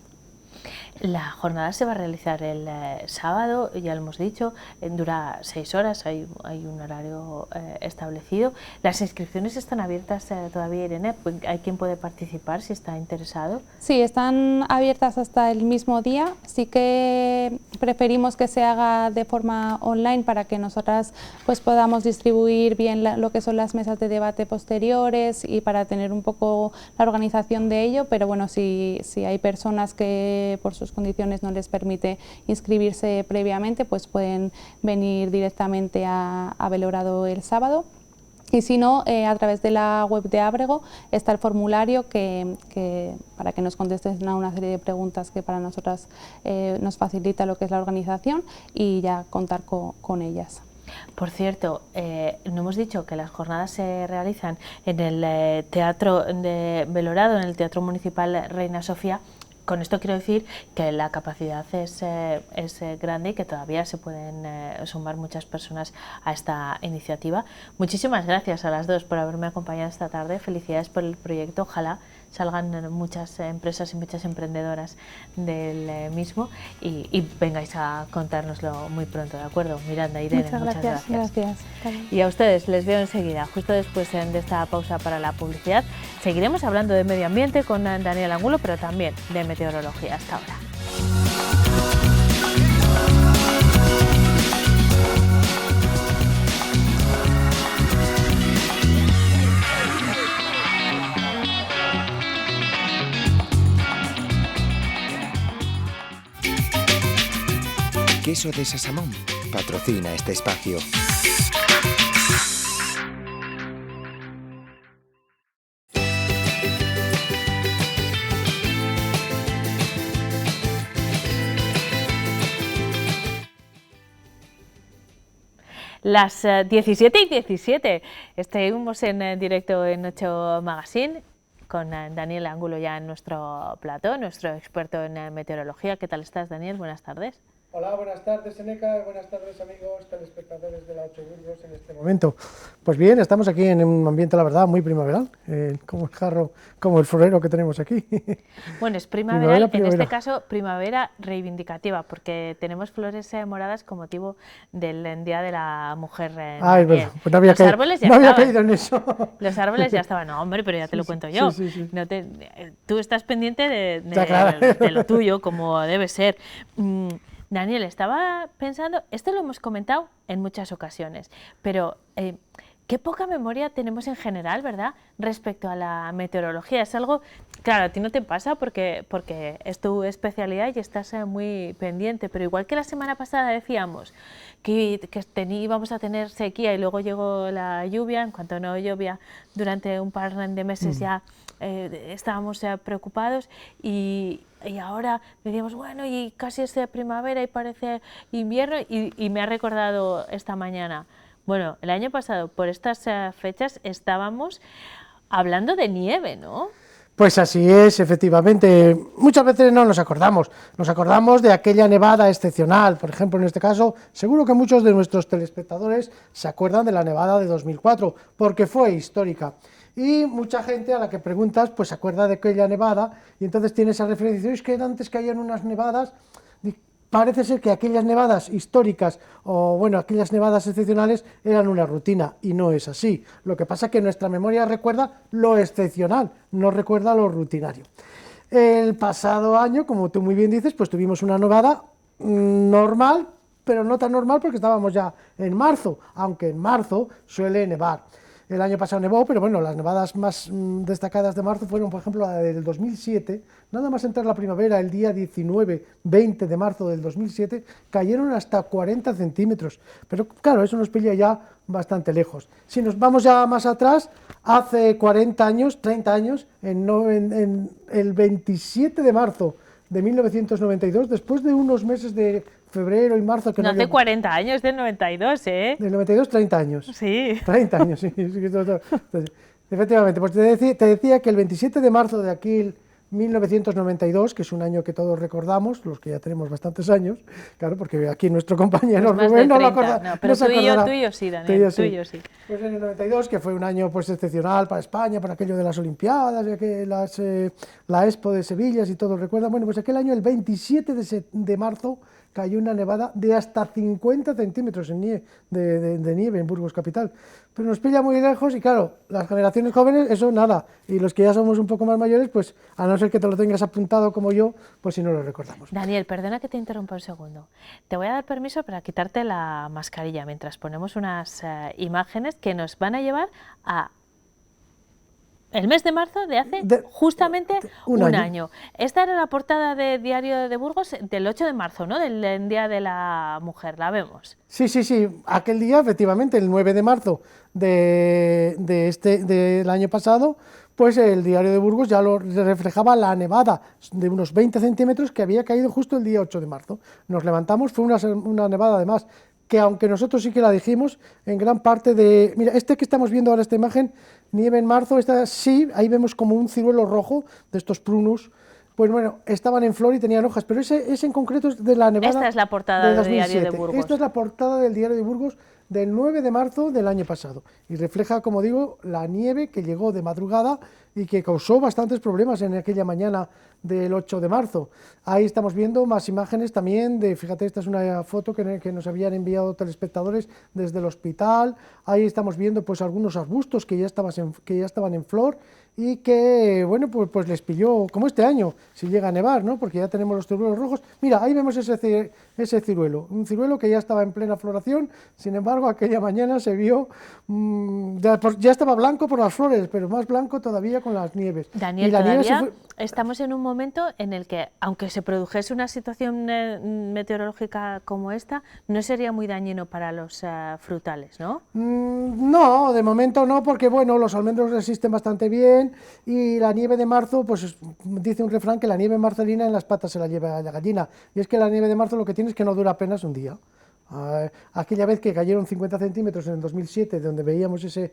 La jornada se va a realizar el sábado, ya lo hemos dicho, dura 6 horas, hay un horario establecido. Las inscripciones están abiertas todavía, Irene, ¿hay quien puede participar si está interesado? Sí, están abiertas hasta el mismo día, sí que preferimos que se haga de forma online para que nosotras pues podamos distribuir bien lo que son las mesas de debate posteriores y para tener un poco la organización de ello, pero bueno, si hay personas que por sus condiciones no les permite inscribirse previamente, pues pueden venir directamente a Belorado el sábado. Y si no, a través de la web de Ábrego está el formulario para que nos contesten a una serie de preguntas que para nosotras nos facilita lo que es la organización y ya contar con ellas. Por cierto, no hemos dicho que las jornadas se realizan en el Teatro de Belorado, en el Teatro Municipal Reina Sofía. Con esto quiero decir que la capacidad es grande y que todavía se pueden sumar muchas personas a esta iniciativa. Muchísimas gracias a las dos por haberme acompañado esta tarde. Felicidades por el proyecto. Ojalá salgan muchas empresas y muchas emprendedoras del mismo y vengáis a contárnoslo muy pronto, ¿de acuerdo? Miranda, Irene, muchas gracias. Y a ustedes les veo enseguida, justo después de esta pausa para la publicidad. Seguiremos hablando de medio ambiente con Daniel Angulo, pero también de meteorología. Hasta ahora. Queso de Sasamón patrocina este espacio. Las 17:17, estuvimos en directo en 8 Magazine con Daniel Angulo ya en nuestro plató, nuestro experto en meteorología. ¿Qué tal estás, Daniel? Buenas tardes. Hola, buenas tardes, Eneca, buenas tardes, amigos telespectadores de la 8 Burgos en este momento. Pues bien, estamos aquí en un ambiente, la verdad, muy primaveral, como el jarro, como el florero que tenemos aquí. Bueno, es primaveral, en este caso primavera reivindicativa, porque tenemos flores moradas con motivo del Día de la Mujer. Ay, bueno, pues no había caído en eso. Los árboles ya estaban, no, hombre, pero ya te lo cuento yo. Sí. No tú estás pendiente de lo tuyo, como debe ser. Daniel, estaba pensando, esto lo hemos comentado en muchas ocasiones, pero qué poca memoria tenemos en general, ¿verdad?, respecto a la meteorología. Es algo, claro, a ti no te pasa porque es tu especialidad y estás muy pendiente, pero igual que la semana pasada decíamos que íbamos a tener sequía y luego llegó la lluvia, en cuanto no llovía durante un par de meses ya estábamos preocupados y ahora decíamos, bueno, y casi es primavera y parece invierno y me ha recordado esta mañana, bueno, el año pasado por estas fechas estábamos hablando de nieve, ¿no? Pues así es, efectivamente. Muchas veces no nos acordamos de aquella nevada excepcional. Por ejemplo, en este caso, seguro que muchos de nuestros telespectadores se acuerdan de la nevada de 2004, porque fue histórica. Y mucha gente a la que preguntas, pues se acuerda de aquella nevada, y entonces tiene esa referencia, y dice, es que antes caían unas nevadas. Parece ser que aquellas nevadas históricas, o bueno, aquellas nevadas excepcionales, eran una rutina, y no es así. Lo que pasa es que nuestra memoria recuerda lo excepcional, no recuerda lo rutinario. El pasado año, como tú muy bien dices, pues tuvimos una nevada normal, pero no tan normal porque estábamos ya en marzo, aunque en marzo suele nevar. el año pasado nevó, pero bueno, las nevadas más destacadas de marzo fueron, por ejemplo, la del 2007, nada más entrar la primavera, el día 19-20 de marzo del 2007, cayeron hasta 40 centímetros, pero claro, eso nos pilla ya bastante lejos. Si nos vamos ya más atrás, hace 40 años, 30 años, en el 27 de marzo de 1992, después de unos meses de febrero y marzo... que no hace 40 años, del 92, ¿eh? Del 92, 30 años. Sí. 30 años, sí. Entonces, efectivamente, pues te decía que el 27 de marzo de aquel 1992, que es un año que todos recordamos, los que ya tenemos bastantes años, claro, porque aquí nuestro compañero pues Rubén no lo acorda. No, pero tú y yo sí, Daniel, tú y yo sí. Pues en el 92, que fue un año pues excepcional para España, por aquello de las Olimpiadas, la Expo de Sevilla, si todos recuerdan, bueno, pues aquel año, el 27 de marzo, cayó una nevada de hasta 50 centímetros de nieve en Burgos capital. Pero nos pilla muy lejos y claro, las generaciones jóvenes, eso nada. Y los que ya somos un poco más mayores, pues a no ser que te lo tengas apuntado como yo, pues si no lo recordamos. Daniel, perdona que te interrumpa un segundo. Te voy a dar permiso para quitarte la mascarilla mientras ponemos unas imágenes que nos van a llevar a... el mes de marzo de hace justamente un año. Esta era la portada de Diario de Burgos del 8 de marzo, ¿no? Del Día de la Mujer, la vemos. Sí, aquel día, efectivamente, el 9 de marzo del año pasado, pues el Diario de Burgos ya lo reflejaba la nevada de unos 20 centímetros que había caído justo el día 8 de marzo. Nos levantamos, fue una nevada además que aunque nosotros sí que la dijimos, en gran parte de... Mira, que estamos viendo ahora, esta imagen, nieve en marzo, sí, ahí vemos como un ciruelo rojo de estos prunus, pues bueno, estaban en flor y tenían hojas, pero ese en concreto es de la nevada. Esta es la portada del Diario de Burgos. Esta es la portada del Diario de Burgos del 9 de marzo del año pasado y refleja, como digo, la nieve que llegó de madrugada y que causó bastantes problemas en aquella mañana del 8 de marzo. Ahí estamos viendo más imágenes también fíjate, esta es una foto que nos habían enviado telespectadores desde el hospital. Ahí estamos viendo pues algunos arbustos que ya estaban en flor y que, bueno, pues les pilló, como este año, si llega a nevar, ¿no? Porque ya tenemos los ciruelos rojos. Mira, ahí vemos ese ciruelo, un ciruelo que ya estaba en plena floración, sin embargo, aquella mañana se vio, ya estaba blanco por las flores, pero más blanco todavía con las nieves. Daniel, todavía estamos en un momento en el que, aunque se produjese una situación meteorológica como esta, no sería muy dañino para los frutales, ¿no? No, de momento no, porque bueno, los almendros resisten bastante bien y la nieve de marzo, pues dice un refrán que la nieve marcelina en las patas se la lleva la gallina, y es que la nieve de marzo lo que tiene es que no dura apenas un día. Aquella vez que cayeron 50 centímetros en el 2007, donde veíamos ese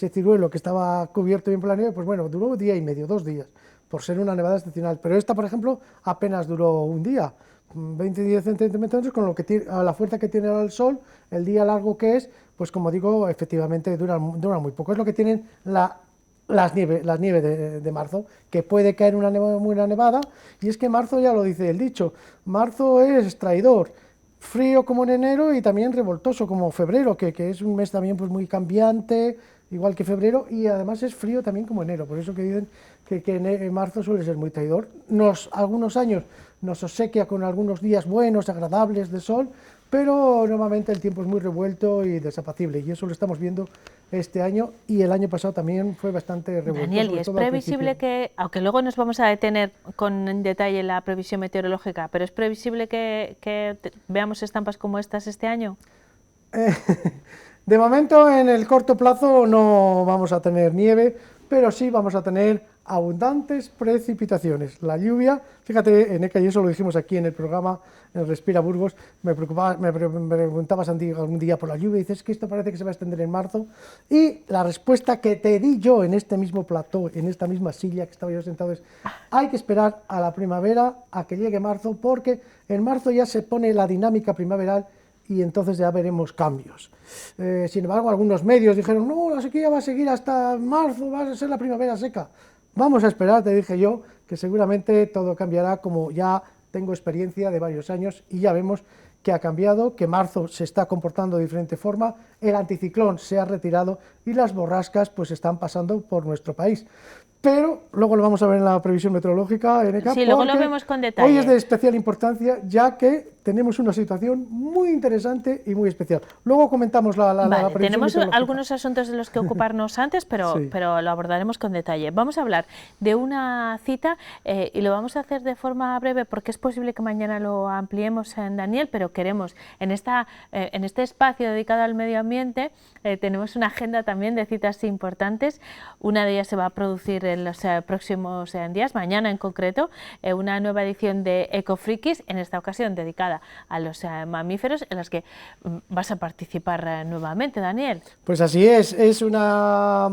ciruelo que estaba cubierto bien por la nieve, pues bueno, duró un día y medio, 2 días, por ser una nevada excepcional, pero esta, por ejemplo, apenas duró un día, 20-10 centímetros, con a la fuerza que tiene ahora el sol, el día largo que es, pues como digo, efectivamente dura muy poco. Es lo que tienen las nieves de marzo, que puede caer una nevada, y es que marzo, ya lo dice el dicho, marzo es traidor, frío como en enero y también revoltoso como febrero, que es un mes también pues muy cambiante, igual que febrero, y además es frío también como enero, por eso que dicen que en marzo suele ser muy traidor. Algunos años nos obsequia con algunos días buenos, agradables de sol, pero normalmente el tiempo es muy revuelto y desapacible, y eso lo estamos viendo este año, y el año pasado también fue bastante revuelto. Daniel, ¿y es previsible que, aunque luego nos vamos a detener en detalle la previsión meteorológica, pero es previsible que veamos estampas como estas este año? De momento, en el corto plazo no vamos a tener nieve, pero sí vamos a tener abundantes precipitaciones. La lluvia, fíjate, Eneca, y eso lo dijimos aquí en el programa, en Respira Burgos, me preguntabas algún día por la lluvia, y dices que esto parece que se va a extender en marzo, y la respuesta que te di yo en este mismo plató, en esta misma silla que estaba yo sentado, es: hay que esperar a la primavera, a que llegue marzo, porque en marzo ya se pone la dinámica primaveral, y entonces ya veremos cambios. Sin embargo, algunos medios dijeron: no, la sequía va a seguir hasta marzo, va a ser la primavera seca. Vamos a esperar, te dije yo, que seguramente todo cambiará, como ya tengo experiencia de varios años y ya vemos que ha cambiado, que marzo se está comportando de diferente forma, el anticiclón se ha retirado y las borrascas pues están pasando por nuestro país. Pero luego lo vamos a ver en la previsión meteorológica, Eneca, sí, luego lo vemos con detalle. Hoy es de especial importancia, ya que tenemos una situación muy interesante y muy especial. Luego comentamos la previsión tenemos meteorológica. algunos asuntos de los que ocuparnos antes, pero lo abordaremos con detalle. Vamos a hablar de una cita y lo vamos a hacer de forma breve porque es posible que mañana lo ampliemos en Daniel, pero queremos en este espacio dedicado al medio ambiente tenemos una agenda también de citas importantes. Una de ellas se va a producir en los próximos días, mañana en concreto, una nueva edición de Ecofrikis, en esta ocasión dedicada a los mamíferos, en las que vas a participar nuevamente, Daniel. Pues así es una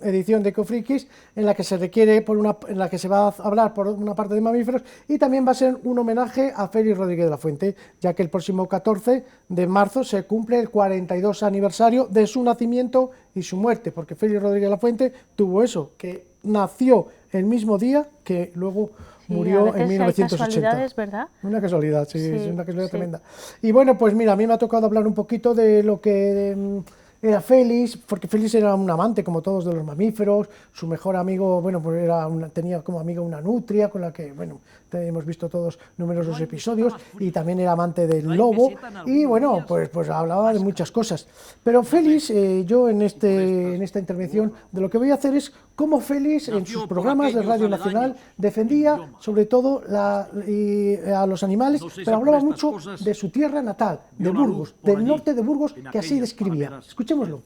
edición de Ecofrikis en la que se requiere, en la que se va a hablar por una parte de mamíferos y también va a ser un homenaje a Félix Rodríguez de la Fuente, ya que el próximo 14 de marzo se cumple el 42 aniversario de su nacimiento y su muerte, porque Félix Rodríguez de la Fuente tuvo eso, que nació el mismo día que luego murió en 1980. Casualidades, ¿verdad? Una casualidad, sí, es una casualidad tremenda. Y bueno, pues mira, a mí me ha tocado hablar un poquito de lo que era Félix, porque Félix era un amante, como todos, de los mamíferos. Su mejor amigo, bueno, pues tenía como amiga una nutria, con la que, bueno, hemos visto todos numerosos episodios, y también era amante del lobo, y bueno, pues hablaba de muchas cosas. Pero Félix, yo en esta intervención, de lo que voy a hacer es cómo Félix, en sus programas de Radio Nacional, defendía sobre todo a los animales, pero hablaba mucho de su tierra natal, de Burgos, del norte de Burgos, que así describía. Escuchémoslo.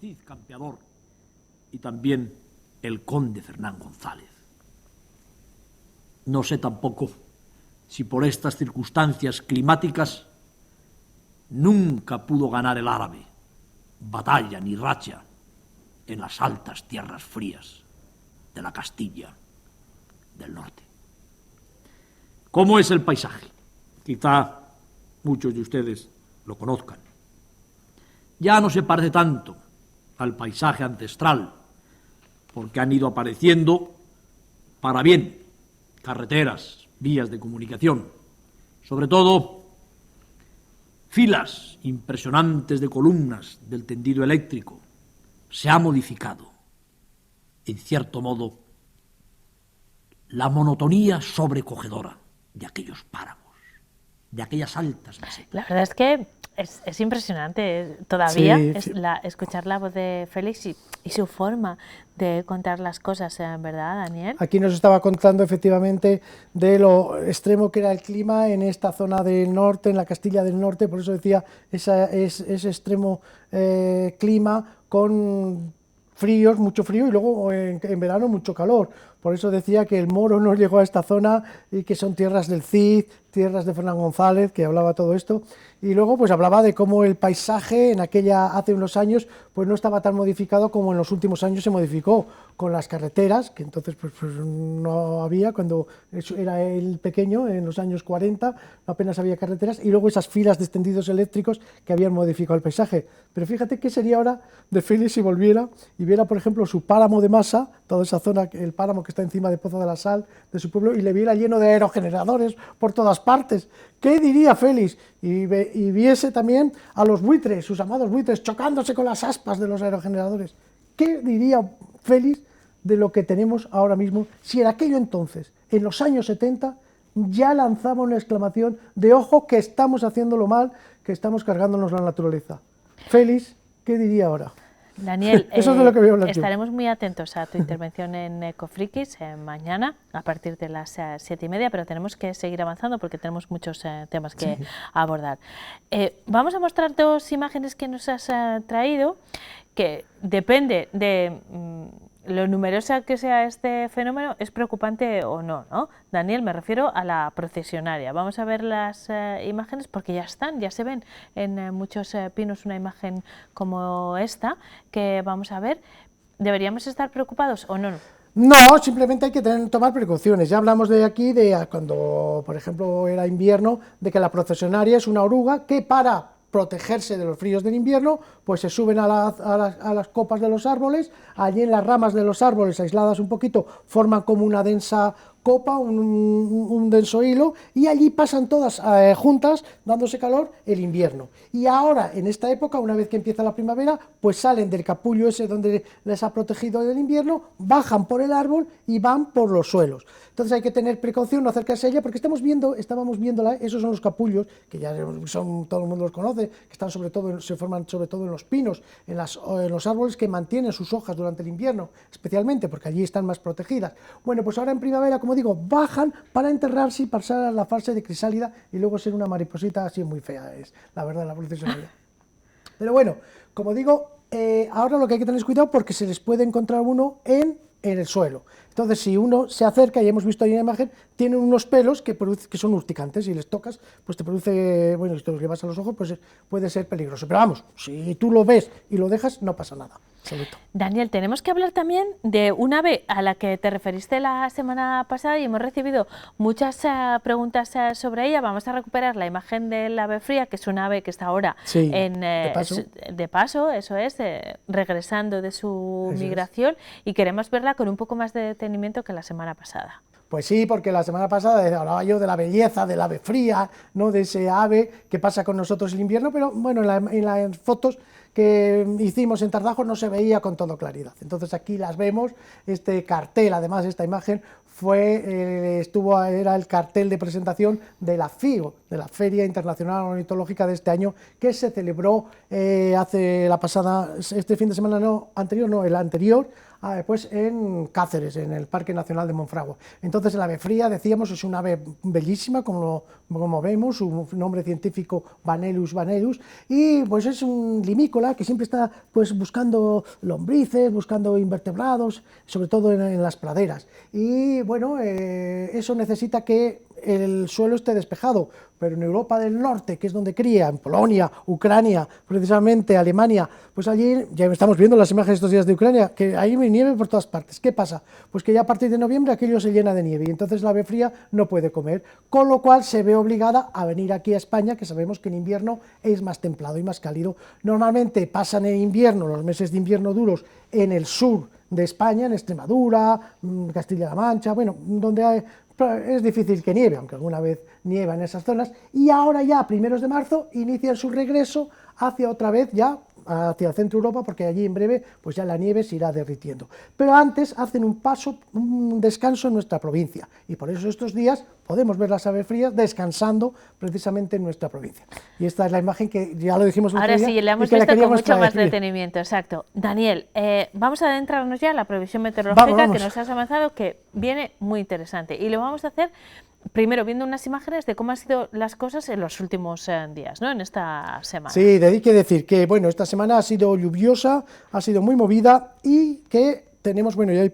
Y también el conde Fernán González. No sé tampoco si por estas circunstancias climáticas nunca pudo ganar el árabe batalla ni racha en las altas tierras frías de la Castilla del norte. ¿Cómo es el paisaje? Quizá muchos de ustedes lo conozcan. Ya no se parece tanto al paisaje ancestral, porque han ido apareciendo, para bien, carreteras, vías de comunicación, sobre todo filas impresionantes de columnas del tendido eléctrico. Se ha modificado, en cierto modo, la monotonía sobrecogedora de aquellos páramos, de aquellas altas mesetas. La verdad es que es impresionante todavía escuchar la voz de Félix y su forma de contar las cosas, ¿verdad, Daniel? Aquí nos estaba contando efectivamente de lo extremo que era el clima en esta zona del norte, en la Castilla del Norte, por eso decía ese extremo clima con fríos, mucho frío, y luego en verano mucho calor. Por eso decía que el Moro no llegó a esta zona y que son tierras del Cid, tierras de Fernán González, que hablaba todo esto. Y luego pues hablaba de cómo el paisaje hace unos años pues no estaba tan modificado como en los últimos años se modificó, con las carreteras, que entonces pues no había, cuando era el pequeño, en los años 40, apenas había carreteras, y luego esas filas de extendidos eléctricos que habían modificado el paisaje. Pero fíjate qué sería ahora de Félix si volviera y viera, por ejemplo, su páramo de Masa, toda esa zona, el páramo que está encima de Pozo de la Sal, de su pueblo, y le viera lleno de aerogeneradores por todas partes. ¿Qué diría Félix? Y viese también a los buitres, sus amados buitres, chocándose con las aspas de los aerogeneradores. ¿Qué diría Félix de lo que tenemos ahora mismo, si en aquello entonces, en los años 70, ya lanzaba una exclamación de ojo que estamos haciéndolo mal, que estamos cargándonos la naturaleza? Félix, ¿qué diría ahora? Daniel, eso es de lo que voy a hablar estaremos muy atentos a tu intervención en Ecofrikis mañana a partir de las 7:30, pero tenemos que seguir avanzando porque tenemos muchos temas que abordar. Vamos a mostrar dos imágenes que nos has traído, que depende de lo numerosa que sea este fenómeno, es preocupante o no, ¿no? Daniel, me refiero a la procesionaria. Vamos a ver las imágenes porque ya se ven en muchos pinos una imagen como esta que vamos a ver. ¿Deberíamos estar preocupados o no? No, simplemente hay que tomar precauciones. Ya hablamos de aquí, de cuando, por ejemplo, era invierno, de que la procesionaria es una oruga que para protegerse de los fríos del invierno, pues se suben a las copas de los árboles, allí en las ramas de los árboles, aisladas un poquito, forman como una densa copa un denso hilo y allí pasan todas juntas, dándose calor, el invierno. Y ahora, en esta época, una vez que empieza la primavera, pues salen del capullo ese donde les ha protegido del invierno, bajan por el árbol y van por los suelos. Entonces hay que tener precaución, no acercarse a ella, porque estábamos viéndola, esos son los capullos, que ya todo el mundo los conoce, que están se forman sobre todo en los pinos, en los árboles que mantienen sus hojas durante el invierno, especialmente porque allí están más protegidas. Bueno, pues ahora en primavera, como digo, bajan para enterrarse y pasar a la fase de crisálida y luego ser una mariposita así muy fea, es la verdad la procesionalidad. Pero bueno, como digo, ahora lo que hay que tener es cuidado porque se les puede encontrar uno en el suelo. Entonces, si uno se acerca, y hemos visto ahí en la imagen, tienen unos pelos que son urticantes, y les tocas, pues te produce, bueno, si te los llevas a los ojos, pues puede ser peligroso. Pero vamos, si tú lo ves y lo dejas, no pasa nada. Absoluto. Daniel, tenemos que hablar también de un ave a la que te referiste la semana pasada y hemos recibido muchas preguntas sobre ella. Vamos a recuperar la imagen del ave fría, que es un ave que está ahora de paso, eso es, regresando de su migración, y queremos verla con un poco más de detenimiento que la semana pasada. Pues sí, porque la semana pasada hablaba yo de la belleza del ave fría, no de ese ave que pasa con nosotros el invierno, pero bueno, en las fotos que hicimos en Tardajo no se veía con toda claridad. Entonces aquí las vemos, este cartel, además esta imagen era el cartel de presentación de la FIO, de la Feria Internacional Ornitológica de este año, que se celebró este fin de semana, el anterior, pues en Cáceres, en el Parque Nacional de Monfragüe. Entonces el ave fría, decíamos, es una ave bellísima, como vemos, su nombre científico Vanellus vanellus, y pues es un limícola que siempre está pues buscando lombrices, buscando invertebrados, sobre todo en las praderas. Y bueno, eso necesita que el suelo esté despejado, pero en Europa del Norte, que es donde cría, en Polonia, Ucrania, precisamente Alemania, pues allí ya estamos viendo las imágenes estos días de Ucrania, que hay nieve por todas partes. ¿Qué pasa? Pues que ya a partir de noviembre aquello se llena de nieve y entonces la ave fría no puede comer, con lo cual se ve obligada a venir aquí a España, que sabemos que en invierno es más templado y más cálido. Normalmente pasan en invierno, los meses de invierno duros, en el sur de España, en Extremadura, Castilla-La Mancha, bueno, donde es difícil que nieve, aunque alguna vez nieva en esas zonas, y ahora ya a primeros de marzo inician su regreso hacia otra vez ya hacia el centro de Europa, porque allí en breve pues ya la nieve se irá derritiendo. Pero antes hacen un descanso en nuestra provincia, y por eso estos días podemos ver las aves frías descansando precisamente en nuestra provincia. Y esta es la imagen que ya lo dijimos ahora otro día, sí, la hemos visto con mucho más detenimiento, exacto. Daniel, vamos a adentrarnos ya en la previsión meteorológica vamos. Que nos has avanzado, que viene muy interesante, y lo vamos a hacer primero viendo unas imágenes de cómo han sido las cosas en los últimos días, ¿no? En esta semana. Sí, hay que decir que bueno, esta semana ha sido lluviosa, ha sido muy movida, y que tenemos, bueno, ya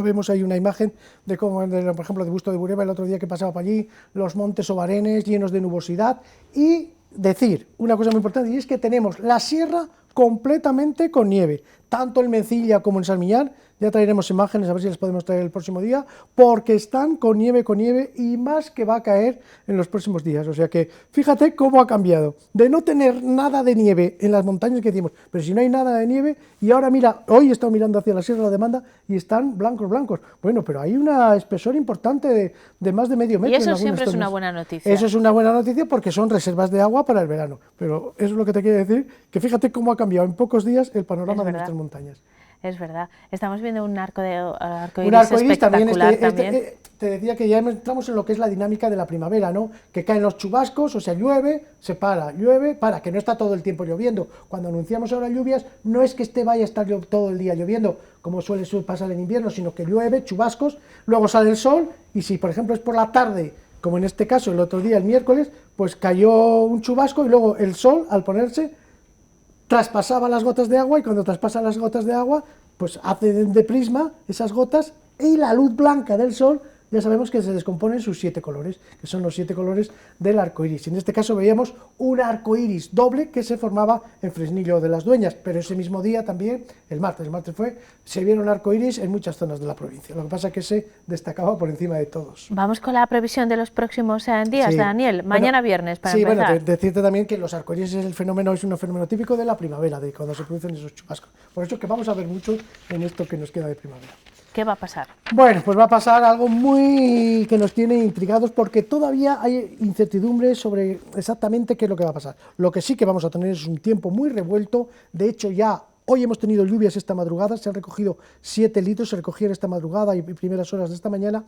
vemos ahí una imagen de cómo, por ejemplo, de Busto de Bureba, el otro día que pasaba por allí, los montes obarenes llenos de nubosidad, y decir una cosa muy importante, y es que tenemos la sierra completamente con nieve, tanto en Mencilla como en Salmiñán. Ya traeremos imágenes, a ver si las podemos traer el próximo día, porque están con nieve y más que va a caer en los próximos días. O sea que fíjate cómo ha cambiado, de no tener nada de nieve en las montañas que decimos, pero si no hay nada de nieve, y ahora mira, hoy he estado mirando hacia la Sierra de la Demanda y están blancos. Bueno, pero hay un espesor importante de más de medio metro. Y eso siempre es una buena noticia. Eso es una buena noticia porque son reservas de agua para el verano. Pero eso es lo que te quiero decir, que fíjate cómo ha cambiado en pocos días el panorama de nuestras montañas. Es verdad, estamos viendo un arcoíris espectacular también. Te decía que ya entramos en lo que es la dinámica de la primavera, ¿no? Que caen los chubascos, o sea, llueve, para, que no está todo el tiempo lloviendo. Cuando anunciamos ahora lluvias, no es que vaya a estar todo el día lloviendo, como suele pasar en invierno, sino que llueve, chubascos, luego sale el sol, y si por ejemplo es por la tarde, como en este caso el otro día, el miércoles, pues cayó un chubasco y luego el sol, al ponerse, traspasaba las gotas de agua, y cuando traspasa las gotas de agua, pues hace de prisma esas gotas, y la luz blanca del sol, ya sabemos que se descompone en sus 7 colores, que son los 7 colores del arco iris. En este caso veíamos un arco iris doble que se formaba en Fresnillo de las Dueñas, pero ese mismo día también, el martes se vieron arco iris en muchas zonas de la provincia. Lo que pasa es que se destacaba por encima de todos. Vamos con la previsión de los próximos días, sí. Daniel, mañana viernes para empezar. Sí, bueno, decirte también que los arcoíris es un fenómeno típico de la primavera, de cuando se producen esos chubascos. Por eso que vamos a ver mucho en esto que nos queda de primavera. ¿Qué va a pasar? Bueno, pues va a pasar algo muy que nos tiene intrigados porque todavía hay incertidumbre sobre exactamente qué es lo que va a pasar. Lo que sí que vamos a tener es un tiempo muy revuelto. De hecho, ya hoy hemos tenido lluvias esta madrugada, se han recogido 7 litros, se recogían esta madrugada y primeras horas de esta mañana.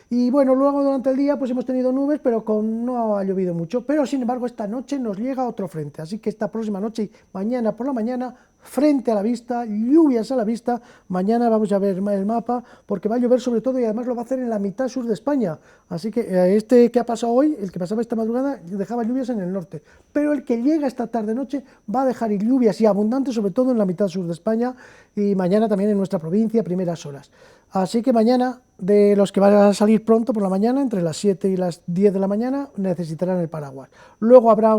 Y bueno, luego durante el día pues hemos tenido nubes, pero no ha llovido mucho. Pero sin embargo esta noche nos llega otro frente, así que esta próxima noche y mañana por la mañana, frente a la vista, lluvias a la vista. Mañana vamos a ver el mapa porque va a llover sobre todo y además lo va a hacer en la mitad sur de España. Así que este que ha pasado hoy, el que pasaba esta madrugada, dejaba lluvias en el norte. Pero el que llega esta tarde-noche va a dejar lluvias y abundantes sobre todo en la mitad sur de España y mañana también en nuestra provincia, primeras horas. Así que mañana, de los que van a salir pronto por la mañana, entre las 7 y las 10 de la mañana, necesitarán el paraguas. Luego habrá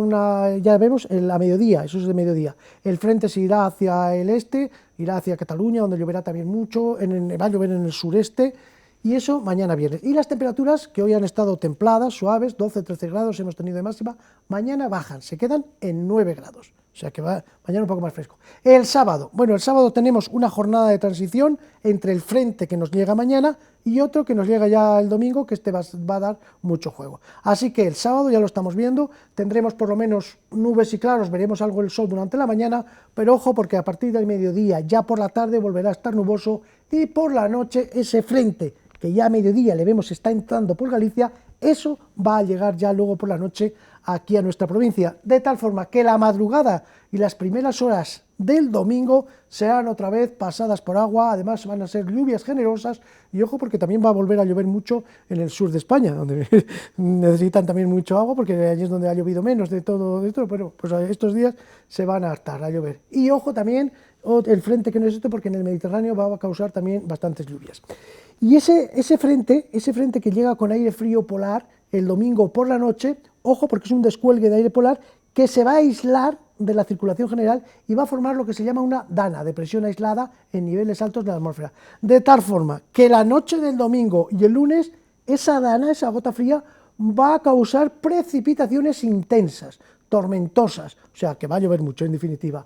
ya vemos, a mediodía, eso es de mediodía, el frente se irá hacia el este, irá hacia Cataluña, donde lloverá también mucho, va a llover en el sureste, y eso mañana viernes. Y las temperaturas, que hoy han estado templadas, suaves, 12-13 grados hemos tenido de máxima, mañana bajan, se quedan en 9 grados. O sea que va mañana un poco más fresco. El sábado, bueno, el sábado tenemos una jornada de transición entre el frente que nos llega mañana y otro que nos llega ya el domingo, que va a dar mucho juego. Así que el sábado ya lo estamos viendo, tendremos por lo menos nubes y claros, veremos algo el sol durante la mañana, pero ojo porque a partir del mediodía, ya por la tarde volverá a estar nuboso y por la noche ese frente que ya a mediodía le vemos está entrando por Galicia, eso va a llegar ya luego por la noche aquí a nuestra provincia, de tal forma que la madrugada y las primeras horas del domingo serán otra vez pasadas por agua, además van a ser lluvias generosas, y ojo porque también va a volver a llover mucho en el sur de España, donde necesitan también mucho agua, porque allí es donde ha llovido menos de todo, pero pues estos días se van a hartar a llover. Y ojo también el frente que no es porque en el Mediterráneo va a causar también bastantes lluvias. Y ese frente que llega con aire frío polar el domingo por la noche, ojo porque es un descuelgue de aire polar que se va a aislar de la circulación general y va a formar lo que se llama una dana, depresión aislada en niveles altos de la atmósfera. De tal forma que la noche del domingo y el lunes, esa dana, esa gota fría, va a causar precipitaciones intensas, tormentosas, o sea que va a llover mucho en definitiva.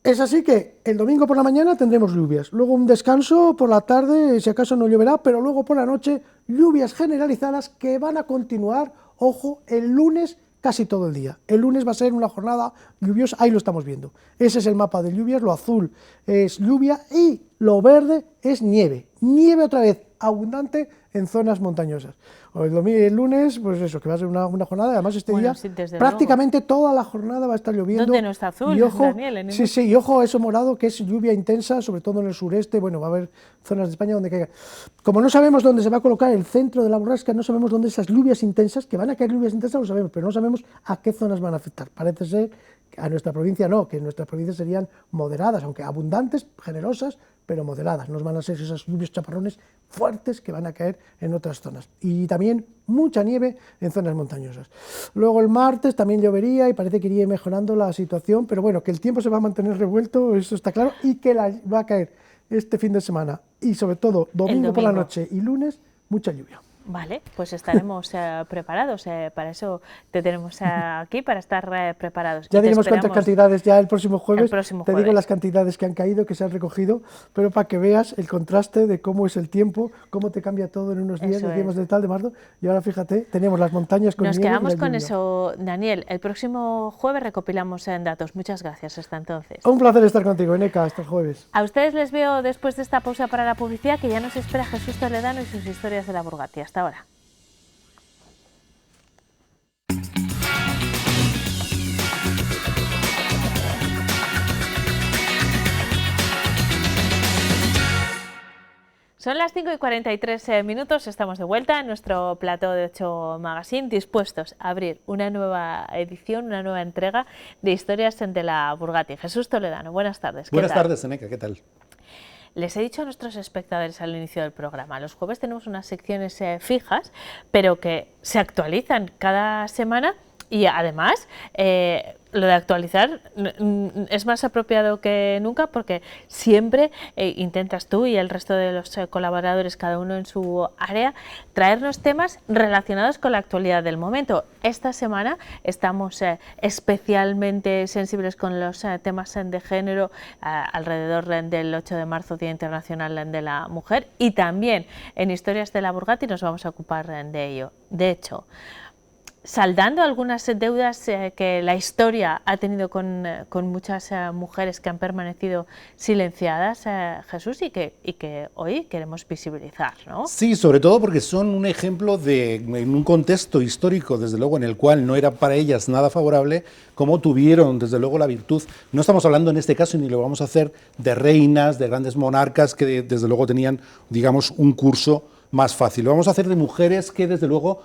Es así que el domingo por la mañana tendremos lluvias, luego un descanso por la tarde, si acaso no lloverá, pero luego por la noche lluvias generalizadas que van a continuar, ojo, el lunes casi todo el día. El lunes va a ser una jornada lluviosa, ahí lo estamos viendo. Ese es el mapa de lluvias, lo azul es lluvia y lo verde es nieve. Nieve otra vez, abundante en zonas montañosas. El lunes, pues eso, que va a ser una jornada, además este día sí, prácticamente toda la jornada va a estar lloviendo. ¿Dónde no está azul, y ojo, Daniel? Sí, y ojo eso morado, que es lluvia intensa, sobre todo en el sureste, bueno, va a haber zonas de España donde caiga. Como no sabemos dónde se va a colocar el centro de la borrasca, no sabemos dónde esas lluvias intensas, que van a caer lluvias intensas, lo sabemos, pero no sabemos a qué zonas van a afectar. Parece ser que a nuestra provincia no, que en nuestra provincia serían moderadas, aunque abundantes, generosas, pero moderadas, no van a ser esas lluvias chaparrones fuertes que van a caer en otras zonas. Y también mucha nieve en zonas montañosas. Luego el martes también llovería y parece que iría mejorando la situación, pero bueno, que el tiempo se va a mantener revuelto, eso está claro, y que va a caer este fin de semana y sobre todo domingo por la noche y lunes, mucha lluvia. Vale, pues estaremos preparados, para eso te tenemos aquí, para estar preparados. Ya diremos cuántas cantidades ya el próximo jueves, te digo las cantidades que han caído, que se han recogido, pero para que veas el contraste de cómo es el tiempo, cómo te cambia todo en unos días, decíamos de tal, de marzo, y ahora fíjate, tenemos las montañas con nieve. Nos quedamos con eso, Daniel, el próximo jueves recopilamos datos. Muchas gracias, hasta entonces. Un placer estar contigo, Eneca, hasta el jueves. A ustedes les veo después de esta pausa para la publicidad, que ya nos espera Jesús Toledano y sus historias de la Burgati. Hasta ahora. Son las 5:43 minutos, estamos de vuelta en nuestro plató de 8 Magazine, dispuestos a abrir una nueva edición, una nueva entrega de historias de la Burgati. Jesús Toledano, buenas tardes. Buenas tardes, Eneca, ¿qué tal? Les he dicho a nuestros espectadores al inicio del programa, los jueves tenemos unas secciones fijas, pero que se actualizan cada semana Y además, lo de actualizar es más apropiado que nunca, porque siempre intentas tú y el resto de los colaboradores, cada uno en su área, traernos temas relacionados con la actualidad del momento. Esta semana estamos especialmente sensibles con los temas de género alrededor del 8 de marzo, Día Internacional de la Mujer, y también en Historias de la Burgati nos vamos a ocupar de ello. De hecho, saldando algunas deudas que la historia ha tenido con muchas mujeres que han permanecido silenciadas, Jesús, y que hoy queremos visibilizar, ¿no? Sí, sobre todo porque son un ejemplo en un contexto histórico, desde luego, en el cual no era para ellas nada favorable, como tuvieron, desde luego, la virtud. No estamos hablando en este caso, ni lo vamos a hacer, de reinas, de grandes monarcas que, desde luego, tenían, digamos, un curso más fácil. Lo vamos a hacer de mujeres que, desde luego,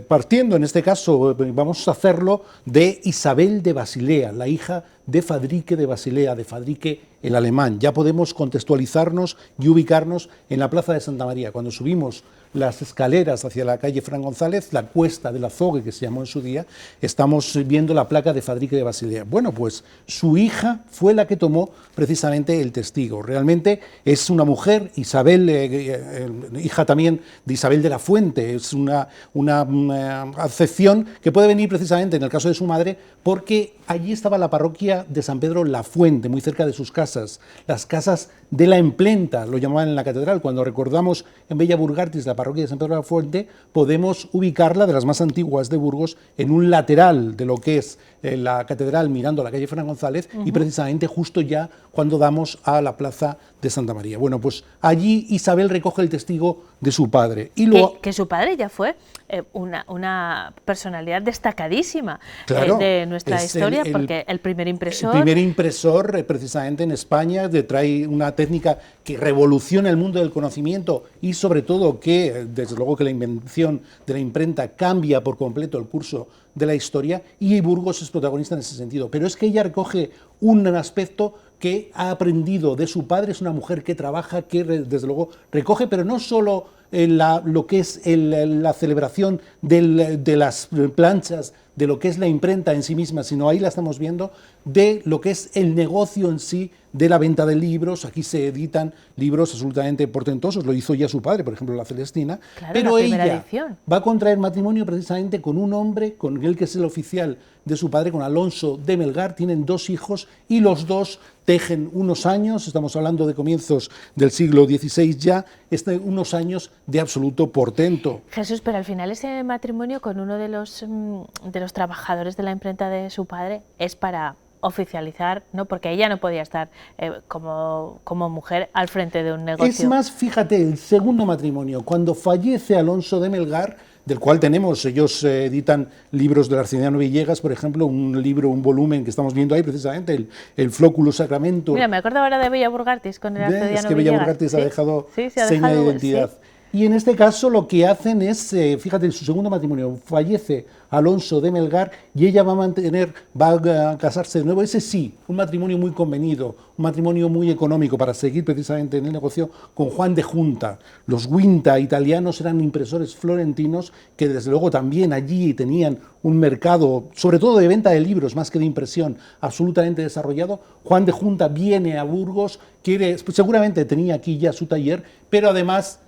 partiendo en este caso, vamos a hacerlo de Isabel de Basilea, la hija de Fadrique de Basilea, de Fadrique el alemán. Ya podemos contextualizarnos y ubicarnos en la Plaza de Santa María. Cuando subimos las escaleras hacia la calle Fran González, la cuesta del Azogue, que se llamó en su día, estamos viendo la placa de Fadrique de Basilea. Bueno, pues su hija fue la que tomó precisamente el testigo. Realmente es una mujer, Isabel, hija también de Isabel de la Fuente, es una acepción que puede venir precisamente en el caso de su madre, porque allí estaba la parroquia de San Pedro La Fuente, muy cerca de sus casas, las casas de la Emplenta, lo llamaban en la catedral. Cuando recordamos en Bella Burgartis la parroquia de San Pedro La Fuente, podemos ubicarla, de las más antiguas de Burgos, en un lateral de lo que es la catedral, mirando a la calle Fran González, y precisamente justo ya cuando damos a la plaza de Santa María. Bueno, pues allí Isabel recoge el testigo de su padre. Y que su padre ya fue una personalidad destacadísima, claro, de nuestra historia, porque el primer impresor... El primer impresor, precisamente en España, trae una técnica que revoluciona el mundo del conocimiento y, sobre todo, que, desde luego, que la invención de la imprenta cambia por completo el curso de la historia, y Burgos es protagonista en ese sentido. Pero es que ella recoge un aspecto que ha aprendido de su padre. Es una mujer que trabaja, que desde luego recoge, pero no solo lo que es la celebración de las planchas, de lo que es la imprenta en sí misma, sino ahí la estamos viendo, de lo que es el negocio en sí, de la venta de libros. Aquí se editan libros absolutamente portentosos, lo hizo ya su padre, por ejemplo, La Celestina, claro, pero ella edición va a contraer matrimonio precisamente con un hombre, con el que es el oficial de su padre, con Alonso de Melgar. Tienen 2 hijos y los 2 tejen unos años, estamos hablando de comienzos del siglo XVI ya, unos años de absoluto portento. Jesús, pero al final ese matrimonio con uno de los trabajadores de la imprenta de su padre es para oficializar, ¿no? Porque ella no podía estar como mujer al frente de un negocio. Es más, fíjate, el segundo matrimonio, cuando fallece Alonso de Melgar, del cual ellos editan libros del Arcediano Villegas, por ejemplo, un volumen que estamos viendo ahí precisamente, el Flóculo Sacramento. Mira, me acuerdo ahora de Bella Burgartis con el Arcediano Villegas. Es que Bella Burgartis ha dejado seña de identidad. Sí. Y en este caso lo que hacen es, fíjate, en su segundo matrimonio fallece Alonso de Melgar y ella va a casarse de nuevo. Ese sí, un matrimonio muy convenido, un matrimonio muy económico para seguir precisamente en el negocio, con Juan de Junta. Los Guinta italianos eran impresores florentinos que desde luego también allí tenían un mercado, sobre todo de venta de libros más que de impresión, absolutamente desarrollado. Juan de Junta viene a Burgos, seguramente tenía aquí ya su taller, pero además,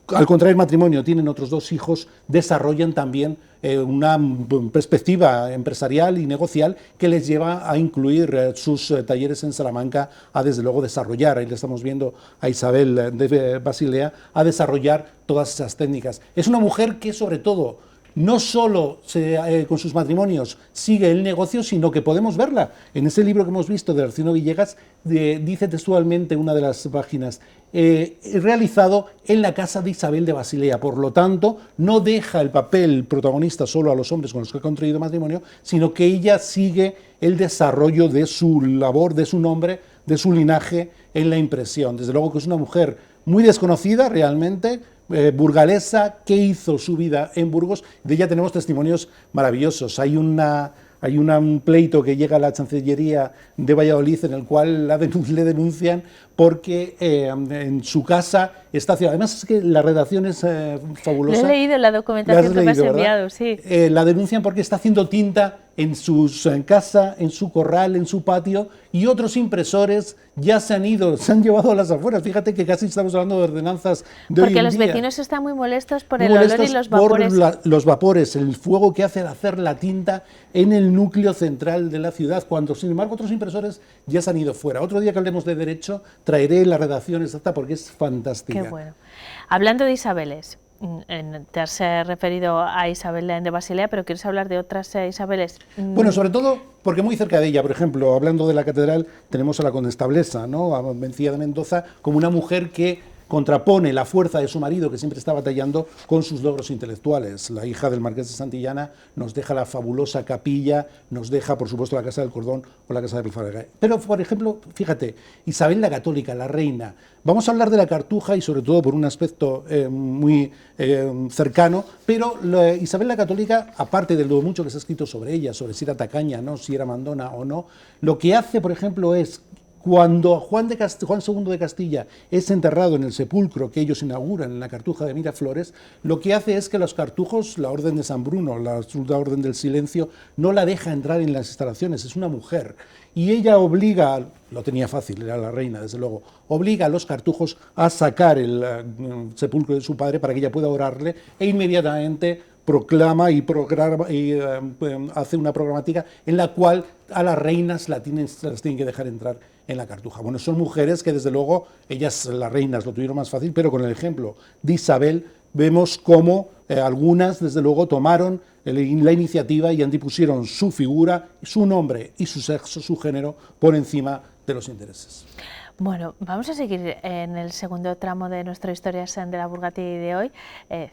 al contraer matrimonio, tienen otros 2 hijos, desarrollan también una perspectiva empresarial y negocial que les lleva a incluir sus talleres en Salamanca, a desde luego desarrollar, ahí le estamos viendo a Isabel de Basilea, a desarrollar todas esas técnicas. Es una mujer que, sobre todo, no solo con sus matrimonios sigue el negocio, sino que podemos verla en ese libro que hemos visto de Arcediano Villegas. Dice textualmente una de las páginas, realizado en la casa de Isabel de Basilea. Por lo tanto, no deja el papel protagonista solo a los hombres con los que ha contraído matrimonio, sino que ella sigue el desarrollo de su labor, de su nombre, de su linaje en la impresión. Desde luego que es una mujer muy desconocida realmente, burgalesa, que hizo su vida en Burgos. De ella tenemos testimonios maravillosos. Hay una hay un pleito que llega a la Chancillería de Valladolid en el cual le denuncian porque en su casa está haciendo... Además es que la redacción es fabulosa. Lo he leído en la documentación que me has enviado, sí. La denuncian porque está haciendo tinta en casa, en su corral, en su patio, y otros impresores ya se han ido, se han llevado a las afueras. Fíjate que casi estamos hablando de ordenanzas de hoy en día. Porque los vecinos están muy molestos por el olor y los vapores. Por los vapores, el fuego que hace al hacer la tinta en el núcleo central de la ciudad, cuando sin embargo otros impresores ya se han ido fuera. Otro día que hablemos de derecho traeré la redacción exacta porque es fantástica. Qué bueno. Hablando de Isabeles, te has referido a Isabel de Basilea, pero ¿quieres hablar de otras Isabeles? Bueno, sobre todo porque muy cerca de ella, por ejemplo, hablando de la catedral, tenemos a la condestablesa, ¿no? A Mencía de Mendoza, como una mujer que contrapone la fuerza de su marido, que siempre está batallando, con sus logros intelectuales. La hija del marqués de Santillana nos deja la fabulosa capilla, nos deja, por supuesto, la Casa del Cordón o la Casa de Pelfragán. Pero, por ejemplo, fíjate, Isabel la Católica, la reina. Vamos a hablar de la Cartuja y sobre todo por un aspecto muy cercano, pero Isabel la Católica, aparte de lo mucho que se ha escrito sobre ella, sobre si era tacaña, ¿no?, si era mandona o no, lo que hace, por ejemplo, es... Cuando Juan II de Castilla es enterrado en el sepulcro que ellos inauguran en la Cartuja de Miraflores, lo que hace es que los cartujos, la Orden de San Bruno, la absoluta Orden del Silencio, no la deja entrar en las instalaciones, es una mujer. Y ella obliga, lo tenía fácil, era la reina desde luego, obliga a los cartujos a sacar el sepulcro de su padre para que ella pueda orarle e inmediatamente proclama y hace una programática en la cual a las reinas las tienen que dejar entrar en la Cartuja. Bueno, son mujeres que desde luego, ellas, las reinas, lo tuvieron más fácil, pero con el ejemplo de Isabel vemos cómo algunas desde luego tomaron la iniciativa y antipusieron su figura, su nombre y su sexo, su género, por encima de los intereses. Bueno, vamos a seguir en el segundo tramo de nuestra historia de la Burgati de hoy,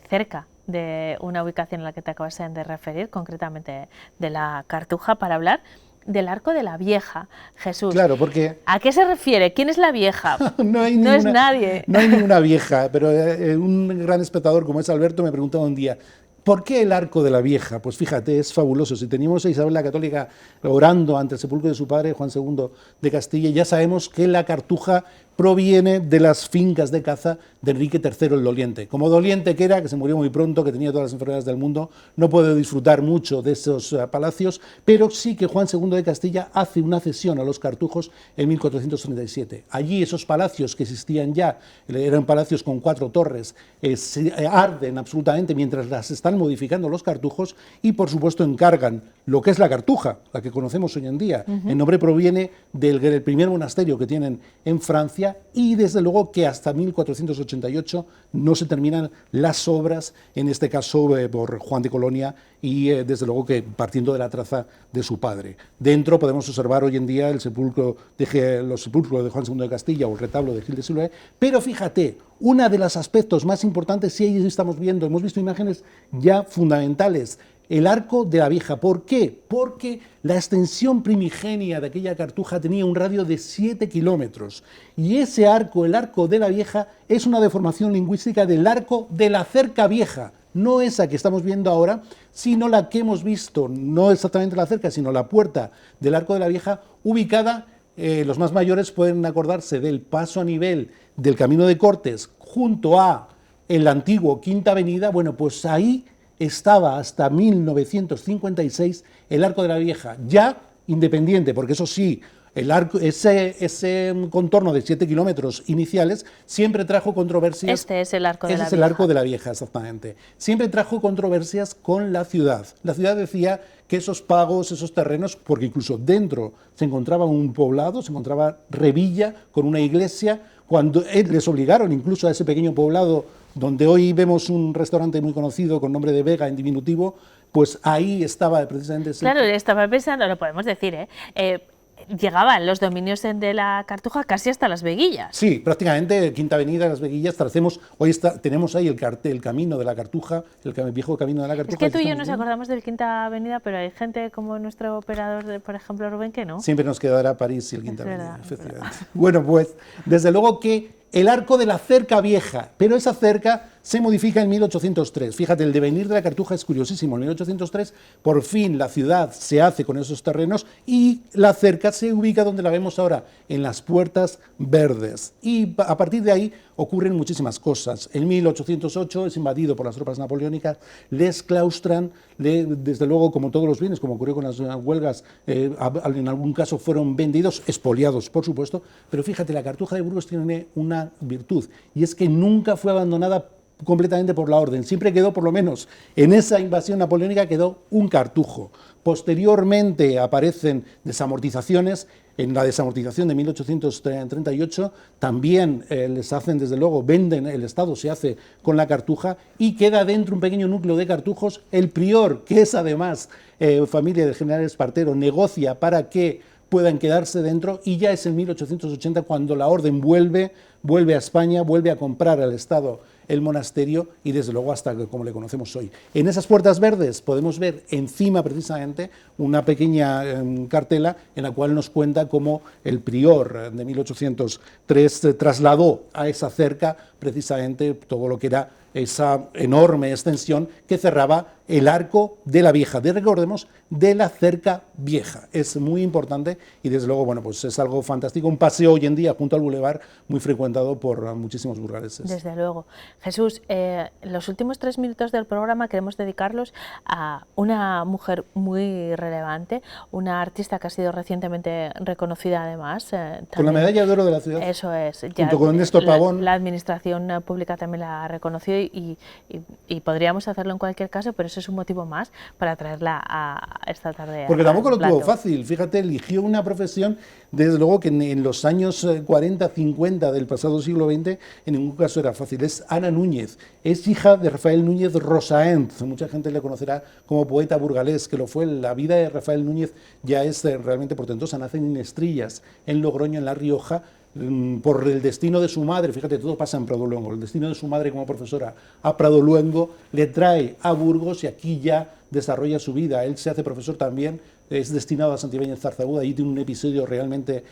cerca de una ubicación en la que te acabas de referir, concretamente de la Cartuja, para hablar del Arco de la Vieja. Jesús, claro, porque... ¿a qué se refiere? ¿Quién es la vieja? No es nadie. No hay ninguna vieja, pero un gran espectador como es Alberto me preguntaba un día, ¿por qué el Arco de la Vieja? Pues fíjate, es fabuloso. Si teníamos a Isabel la Católica orando ante el sepulcro de su padre, Juan II de Castilla, ya sabemos que la Cartuja proviene de las fincas de caza de Enrique III el Doliente. Como doliente que era, que se murió muy pronto, que tenía todas las enfermedades del mundo, no puede disfrutar mucho de esos palacios, pero sí que Juan II de Castilla hace una cesión a los cartujos en 1437. Allí esos palacios que existían ya, eran palacios con 4 torres, se arden absolutamente mientras las están modificando los cartujos y por supuesto encargan lo que es la Cartuja, la que conocemos hoy en día. El nombre proviene del primer monasterio que tienen en Francia y desde luego que hasta 1488 no se terminan las obras, en este caso por Juan de Colonia y desde luego que partiendo de la traza de su padre. Dentro podemos observar hoy en día los sepulcros de Juan II de Castilla o el retablo de Gil de Siloé, pero fíjate, uno de los aspectos más importantes, si ahí estamos viendo, hemos visto imágenes ya fundamentales, el Arco de la Vieja. ¿Por qué? Porque la extensión primigenia de aquella Cartuja tenía un radio de 7 kilómetros y ese arco, el Arco de la Vieja, es una deformación lingüística del Arco de la Cerca Vieja, no esa que estamos viendo ahora, sino la que hemos visto, no exactamente la cerca, sino la puerta del Arco de la Vieja, ubicada, los más mayores pueden acordarse del paso a nivel del Camino de Cortes junto a el antiguo Quinta Avenida. Bueno, pues ahí estaba hasta 1956 el Arco de la Vieja, ya independiente, porque eso sí, el arco, ese contorno de 7 kilómetros iniciales siempre trajo controversias. Este es el Arco de la Vieja. Ese es el Arco de la Vieja, exactamente. Siempre trajo controversias con la ciudad. La ciudad decía que esos pagos, esos terrenos, porque incluso dentro se encontraba un poblado, se encontraba Revilla con una iglesia, cuando les obligaron incluso a ese pequeño poblado donde hoy vemos un restaurante muy conocido con nombre de Vega en diminutivo, pues ahí estaba precisamente ese... Claro, estaba pensando, lo podemos decir, llegaban los dominios de la Cartuja casi hasta Las Veguillas. Sí, prácticamente Quinta Avenida, Las Veguillas, tenemos ahí el camino de la Cartuja, el viejo camino de la Cartuja. Es que tú y yo nos acordamos del Quinta Avenida, pero hay gente como nuestro operador, por ejemplo, Rubén, que no. Siempre nos quedará París y el Quinta Avenida, efectivamente. Bueno, pues desde luego que el arco de la cerca vieja, pero esa cerca se modifica en 1803. Fíjate, el devenir de la Cartuja es curiosísimo. En 1803, por fin, la ciudad se hace con esos terrenos y la cerca se ubica donde la vemos ahora, en las Puertas Verdes. Y a partir de ahí ocurren muchísimas cosas. En 1808 es invadido por las tropas napoleónicas, les claustran, desde luego, como todos los bienes, como ocurrió con las huelgas, en algún caso fueron vendidos, expoliados, por supuesto, pero fíjate, la Cartuja de Burgos tiene una virtud, y es que nunca fue abandonada completamente por la orden, siempre quedó, por lo menos en esa invasión napoleónica, quedó un cartujo. Posteriormente aparecen desamortizaciones. En la desamortización de 1838 también les hacen, desde luego, venden, el Estado se hace con la Cartuja y queda dentro un pequeño núcleo de cartujos. El prior, que es además familia del general Espartero, negocia para que puedan quedarse dentro, y ya es en 1880 cuando la orden vuelve a España, vuelve a comprar al Estado el monasterio y desde luego hasta como le conocemos hoy. En esas Puertas Verdes podemos ver encima precisamente una pequeña cartela en la cual nos cuenta cómo el prior de 1803 trasladó a esa cerca precisamente todo lo que era esa enorme extensión que cerraba el arco de la vieja, recordemos, de la cerca vieja. Es muy importante y desde luego, bueno, pues es algo fantástico, un paseo hoy en día junto al bulevar muy frecuentado por muchísimos burgaleses. Desde luego. Jesús, los últimos 3 minutos del programa queremos dedicarlos a una mujer muy relevante, una artista que ha sido recientemente reconocida además. Con la medalla de oro de la ciudad. Eso es. Junto con Néstor Pavón. La administración pública también la ha reconocido y podríamos hacerlo en cualquier caso, pero eso es un motivo más para traerla a esta tarde. Porque tampoco lo tuvo fácil, fíjate, eligió una profesión, desde luego que en los años 40, 50 del pasado siglo XX, en ningún caso era fácil. Es Ana Núñez, es hija de Rafael Núñez Rosaenz, mucha gente le conocerá como poeta burgalés, que lo fue. La vida de Rafael Núñez ya es realmente portentosa, nace en Estrillas, en Logroño, en La Rioja, por el destino de su madre, fíjate, todo pasa en Pradoluengo, el destino de su madre como profesora a Pradoluengo le trae a Burgos y aquí ya desarrolla su vida. Él se hace profesor también, es destinado a Santibáñez Zarzagúa, allí tiene un episodio realmente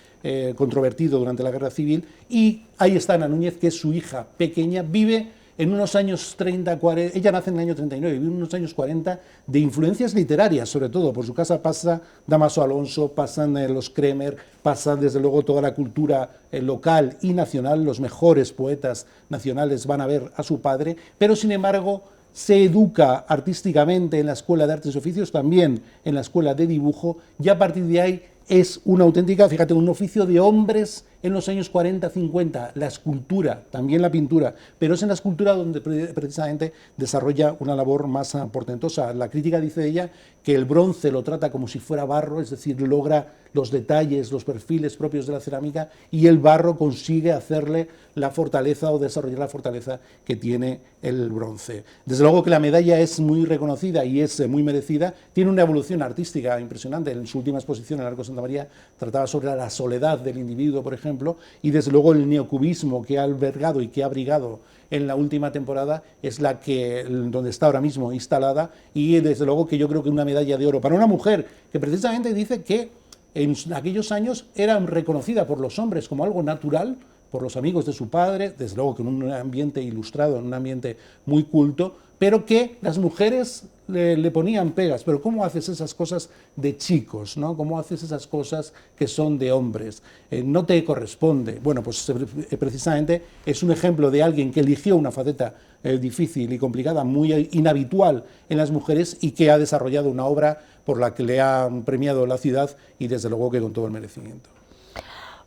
controvertido durante la Guerra Civil, y ahí está Ana Núñez, que es su hija pequeña, vive en unos años 30, 40, ella nace en el año 39, vive en unos años 40 de influencias literarias, sobre todo. Por su casa pasa Dámaso Alonso, pasan los Kremer, pasa desde luego toda la cultura local y nacional, los mejores poetas nacionales van a ver a su padre, pero sin embargo se educa artísticamente en la Escuela de Artes y Oficios, también en la Escuela de Dibujo, y a partir de ahí es una auténtica, fíjate, un oficio de hombres en los años 40, 50, la escultura, también la pintura, pero es en la escultura donde precisamente desarrolla una labor más portentosa. La crítica dice de ella que el bronce lo trata como si fuera barro, es decir, logra los detalles, los perfiles propios de la cerámica, y el barro consigue hacerle la fortaleza o desarrollar la fortaleza que tiene el bronce. Desde luego que la medalla es muy reconocida y es muy merecida, tiene una evolución artística impresionante. En su última exposición en el Arco de Santa María trataba sobre la soledad del individuo, por ejemplo, y desde luego el neocubismo que ha albergado y que ha abrigado en la última temporada es la que donde está ahora mismo instalada, y desde luego que yo creo que una medalla de oro para una mujer que precisamente dice que en aquellos años era reconocida por los hombres como algo natural, por los amigos de su padre, desde luego que en un ambiente ilustrado, en un ambiente muy culto, pero que las mujeres le ponían pegas. Pero ¿cómo haces esas cosas de chicos, ¿no? ¿Cómo haces esas cosas que son de hombres? No te corresponde. Bueno, pues precisamente es un ejemplo de alguien que eligió una faceta difícil y complicada, muy inhabitual en las mujeres, y que ha desarrollado una obra por la que le ha premiado la ciudad, y desde luego que con todo el merecimiento.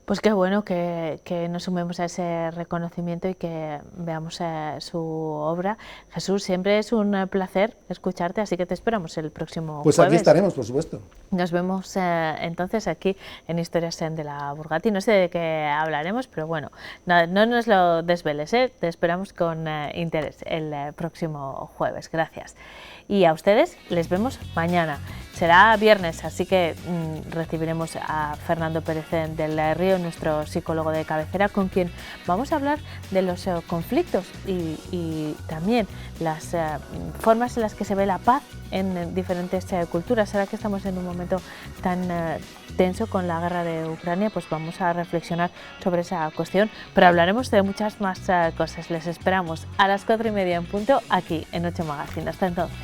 Pues qué bueno que nos sumemos a ese reconocimiento y que veamos su obra. Jesús, siempre es un placer escucharte, así que te esperamos el próximo jueves. Aquí estaremos, por supuesto. Nos vemos entonces aquí en Historias de la Burgati. No sé de qué hablaremos, pero bueno, no nos lo desveles, ¿eh? Te esperamos con interés el próximo jueves. Gracias. Y a ustedes les vemos mañana. Será viernes, así que recibiremos a Fernando Pérez del Río nuestro psicólogo de cabecera, con quien vamos a hablar de los conflictos y también las formas en las que se ve la paz en diferentes culturas. Ahora que estamos en un momento tan tenso con la guerra de Ucrania, pues vamos a reflexionar sobre esa cuestión, pero hablaremos de muchas más cosas. Les esperamos a las 4:30 en punto aquí en Ocho Magazine. Hasta entonces.